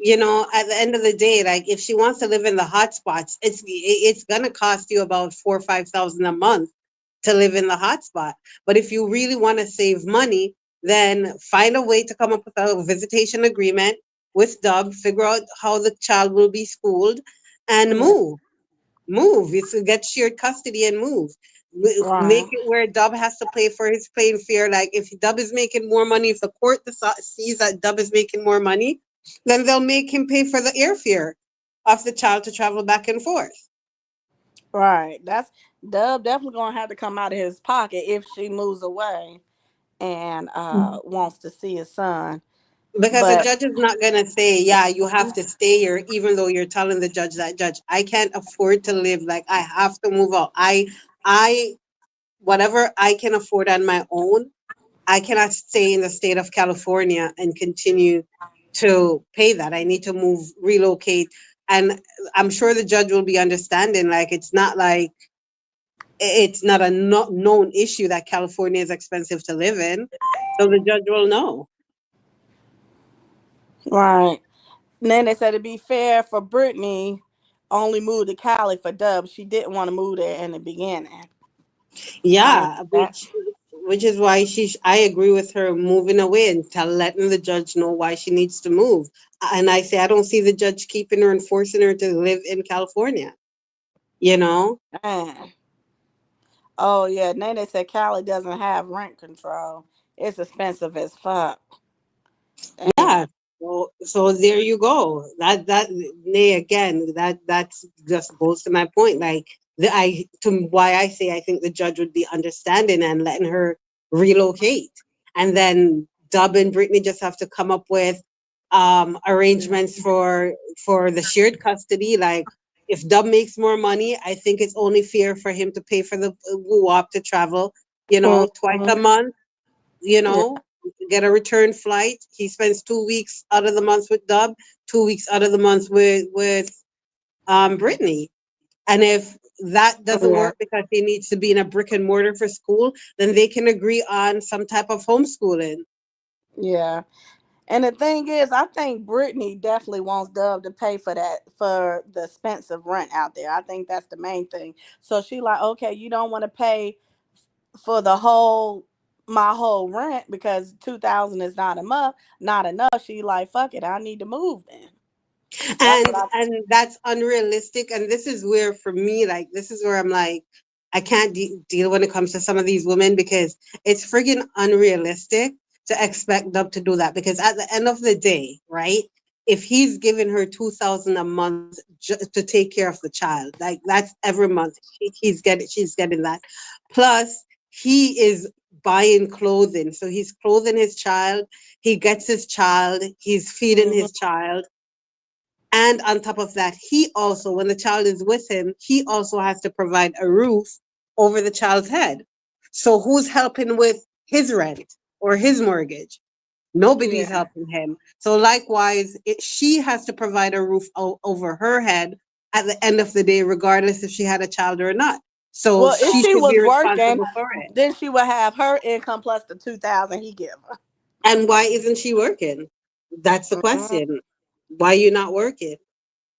at the end of the day, like if she wants to live in the hot spots, it's gonna cost you about 4 or 5 thousand a month to live in the hot spot. But if you really want to save money, then find a way to come up with a visitation agreement with Dub, figure out how the child will be schooled, and Yeah. move. It's get shared custody and move. Make Right. it where Dub has to pay for his plane fare. Like if Dub is making more money, if the court sees that Dub is making more money, then they'll make him pay for the airfare of the child to travel back and forth. Right. That's Dub definitely gonna have to come out of his pocket if she moves away and wants to see his son. Because the But judge is not going to say, yeah, you have to stay here, even though you're telling the judge that, judge, I can't afford to live. Like, I have to move out. I, whatever I can afford on my own, I cannot stay in the state of California and continue to pay that. I need to move, relocate. And I'm sure the judge will be understanding. Like, it's not like, it's not a known issue that California is expensive to live in. So the judge will know. right. And then they said to be fair for Brittany, only moved to Cali for Dub. She didn't want to move there in the beginning. I Yeah, that. which is why I agree with her moving away and letting the judge know why she needs to move. And I say I don't see the judge keeping her and forcing her to live in California. You know? Man. Oh yeah. Then they said Cali doesn't have rent control. It's expensive as fuck. Yeah. Damn. So there you go. That nay again, that's just goes to my point. Like why I say I think the judge would be understanding and letting her relocate. And then Dub and Brittany just have to come up with arrangements for the shared custody. Like if Dub makes more money, I think it's only fair for him to pay for the WUOP to travel, twice a Mhm. month, Yeah. get a return flight. He spends 2 weeks out of the month with Dub, 2 weeks out of the month with Brittany. And if that doesn't Yeah. work because he needs to be in a brick and mortar for school, then they can agree on some type of homeschooling. Yeah. And the thing is, I think Brittany definitely wants Dub to pay for that, for the expensive rent out there. I think that's the main thing. So she like, okay, you don't want to pay for my whole rent because 2,000 is not enough. She like, fuck it, I need to move then. That's what And that's unrealistic. And this is where for me, like, this is where I'm like, I can't deal when it comes to some of these women, because it's friggin' unrealistic to expect them to do that. Because at the end of the day, right, if he's giving her 2,000 a month to take care of the child, like that's every month she's getting that. Plus he is buying clothing, so he's clothing his child, he gets his child, he's feeding Mhm. his child. And on top of that, he also, when the child is with him, he also has to provide a roof over the child's head. So who's helping with his rent or his mortgage? Nobody's Yeah. helping him. So likewise, she has to provide a roof over her head at the end of the day, regardless if she had a child or not. So Well, if she she should be was working, responsible for it. then she would have her income plus the 2,000 he give her. And why isn't she working? That's the question. Why you not working?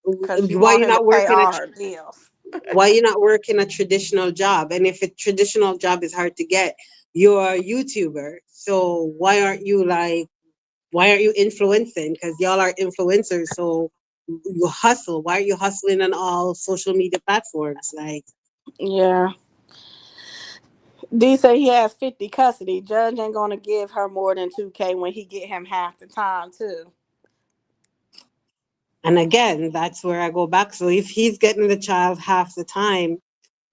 Because she Why want you him to not pay working? all her bills. Why you not working a traditional job? And if a traditional job is hard to get, you're a YouTuber. So why aren't you influencing? Because y'all are influencers. So you hustle. Why are you hustling on all social media platforms? Like, Yeah. D say he has 50 custody. Judge ain't gonna give her more than 2K when he get him half the time too. and again, that's where I go back. So if he's getting the child half the time,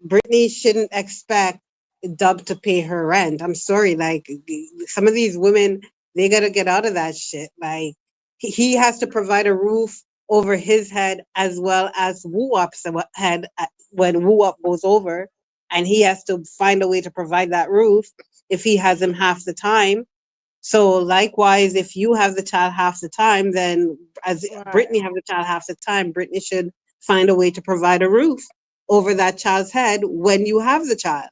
Brittany shouldn't expect Dub to pay her rent. I'm sorry, like some of these women, they gotta get out of that shit. Like he has to provide a roof over his head as well as Woo Up's head when Woo Up goes over, and he has to find a way to provide that roof if he has him half the time. So likewise, if you have the child half the time, then as Right. Brittany have the child half the time, Brittany should find a way to provide a roof over that child's head when you have the child.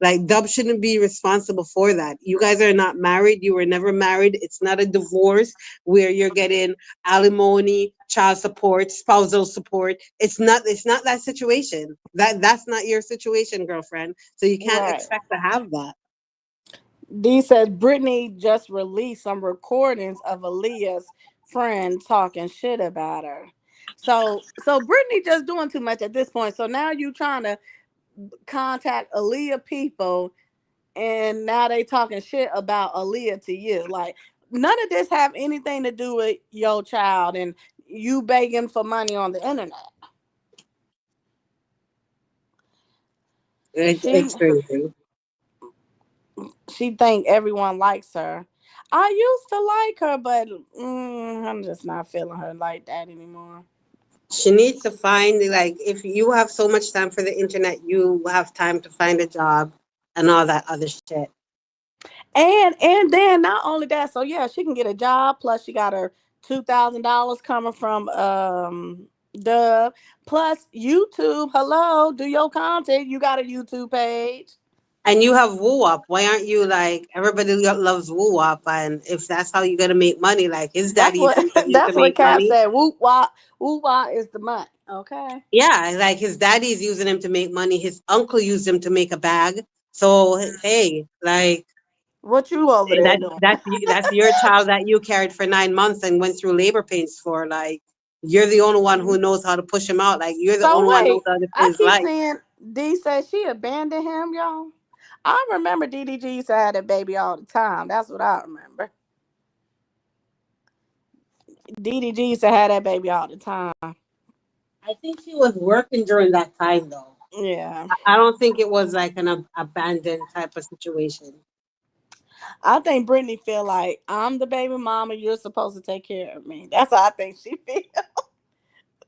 Like Dub shouldn't be responsible for that. You guys are not married. You were never married. It's not a divorce where you're getting alimony, child support, spousal support. It's not that situation. That's not your situation, girlfriend. So you can't Right. expect to have that. D said Brittany just released some recordings of Aaliyah's friend talking shit about her. So Brittany just doing too much at this point. So now you trying to contact Aaliyah people, and now they talking shit about Aaliyah to you. Like none of this have anything to do with your child and you begging for money on the internet. It's crazy. She think everyone likes her. I used to like her, but I'm just not feeling her like that anymore. She needs to find, like, if you have so much time for the internet, you have time to find a job and all that other shit. And then not only that, so yeah, she can get a job. Plus, she got her $2,000 coming from Dub. Plus YouTube. Hello, do your content. You got a YouTube page. And you have Woo Wop. Why aren't you like everybody loves Woo Wop? And if that's how you're gonna make money, like his That's daddy what used him to that's what make Cap money. said. Whoop wop is the money. Okay. Yeah, like his daddy's using him to make money. His uncle used him to make a bag. So hey, like What you over there that doing? that's your child that you carried for 9 months and went through labor pains for. Like you're the only one who knows how to push him out. Like you're the So only one who knows wait, how to I save his keep life. saying D said she abandoned him, y'all. I remember DDG used to have that baby all the time. That's what I remember. DDG used to have that baby all the time. I think she was working during that time though. Yeah. I don't think it was like an abandoned type of situation. I think Brittany feel like I'm the baby mama. You're supposed to take care of me. That's how I think she feel.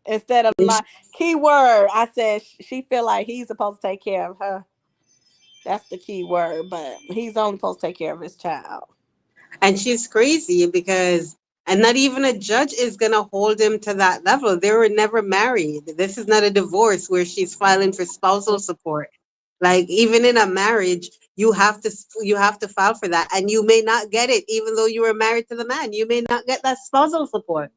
Instead of my key word, I said she feel like he's supposed to take care of her. That's the key word, but he's only supposed to take care of his child. And she's crazy because, and not even a judge is going to hold him to that level. They were never married. This is not a divorce where she's filing for spousal support. Like even in a marriage, you have to file for that, and you may not get it, even though you were married to the man. You may not get that spousal support,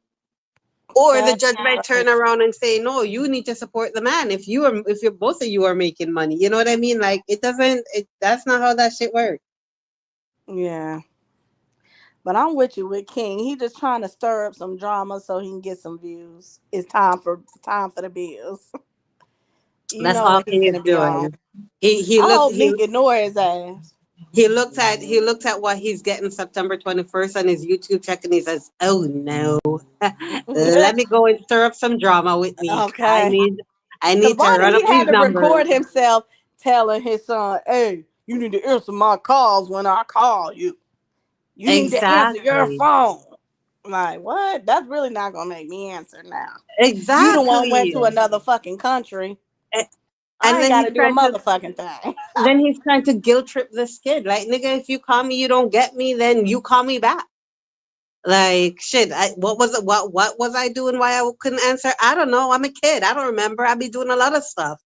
or the That's judge might turn right. around and say, "No, you need to support the man if you're both of you are making money." You know what I mean? Like it doesn't. That's not how that shit works. Yeah. But I'm with you with King. He just trying to stir up some drama so he can get some views. It's time for the bills. You That's know all what he he is finna be on. doing. He I looked hope he Meek ignore his ass. he looked at what he's getting September 21st on his YouTube check, and he says, "Oh no, let me go and stir up some drama with Meek. I Okay. need I Cause need to why did run up he these had to numbers." record himself telling his son, "Hey, you need to answer my calls when I call you. You need to answer your Exactly, phone." Like what? That's really not gonna make me answer now. You the one went exactly. to another fucking country. A- I And ain't then got he's to do a trying to motherfucking thing. then he's trying to guilt trip this kid. Like, nigga, if you call me, you don't get me, then you call me back. Like shit, what was I doing? Why I couldn't answer? I don't know. I'm a kid. I don't remember. I be doing a lot of stuff.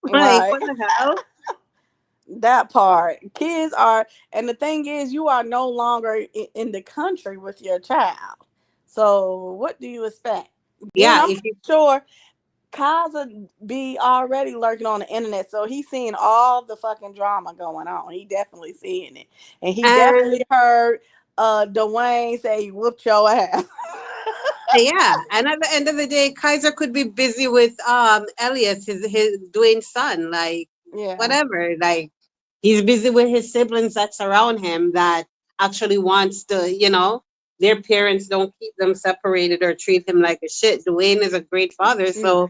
Like Right. what the hell? That part. Kids are, and the thing is, you are no longer in the country with your child. So what do you expect? Then Yeah, I'm if pretty you sure Kaza be already lurking on the internet, so he's seeing all the fucking drama going on. He definitely seeing it, and he and definitely heard Dwayne say he whooped your ass. yeah, and at the end of the day, Kaiser could be busy with Elias, his Dwayne's son, like Yeah. whatever. Like he's busy with his siblings that surround him that actually wants to, their parents don't keep them separated or treat him like a shit. Dwayne is a great father, so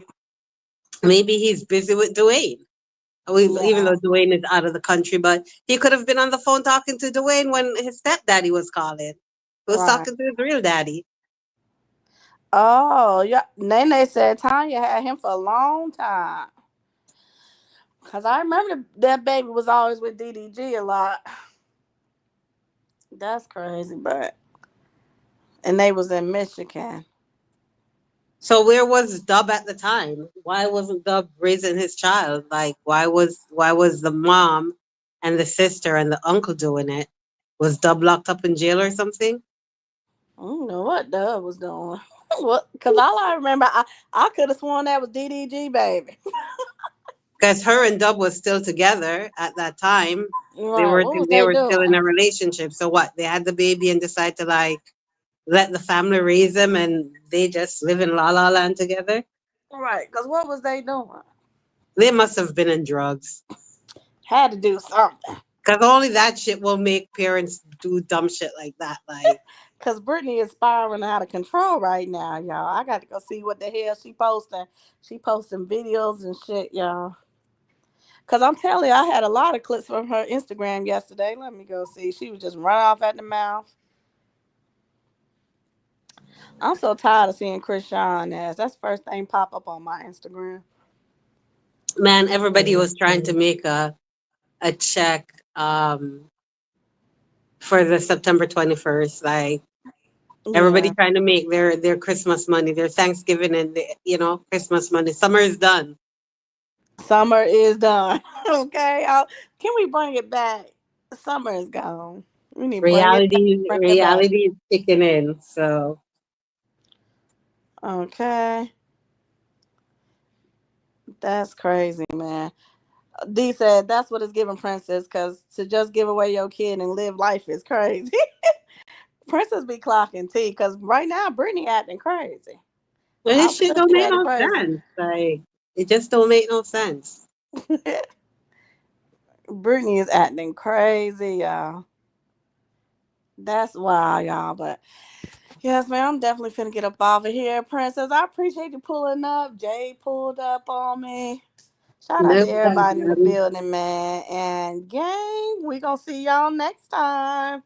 maybe he's busy with Dwayne. Even Yeah. though Dwayne is out of the country, but he could have been on the phone talking to Dwayne when his stepdaddy was calling. He was Right. talking to his real daddy. Oh, yeah. Nene said Tanya had him for a long time. Cause I remember that baby was always with DDG a lot. That's crazy, but and they was in Michigan. So where was Dub at the time? Why wasn't Dub raising his child? Like why was the mom and the sister and the uncle doing it? Was Dub locked up in jail or something? I don't know what Dub was doing. What? Cause all I remember, I could have sworn that was DDG baby. Because her and Dub was still together at that time. They Right? were What was they they were still in doing? a relationship. So what? They had the baby and decide to like let the family raise them, and they just live in La La Land together. Right? Cause what was they doing? They must have been in drugs. Had to do something. Because only that shit will make parents do dumb shit like that. Like, Cause Brittany is spiraling out of control right now, y'all. I got to go see what the hell she posting. She posting videos and shit, y'all. Because I'm telling you, I had a lot of clips from her Instagram yesterday. Let me go see. She was just running off at the mouth. I'm so tired of seeing Krishan ass. That's the first thing pop up on my Instagram. Man, everybody was trying to make a check for the September 21st. Like everybody Yeah. trying to make their Christmas money, their Thanksgiving and Christmas money. Summer is done. Summer is done. Okay. Can we bring it back? Summer is gone. We need to bring it back. Bring it back. Reality is kicking in. So Okay. That's crazy, man. D said that's what it's giving Princess, because to just give away your kid and live life is crazy. Princess be clocking T, because right now Brittany acting crazy. well, How this shit could don't she make acting no crazy? sense. Like it just don't make no sense. Brittany is acting crazy, y'all. That's wild, y'all. But yes, man, I'm definitely finna get up off of here. Princess, I appreciate you pulling up. Jay pulled up on me. Shout out No to everybody in the problem. building, man. And gang, we gonna see y'all next time.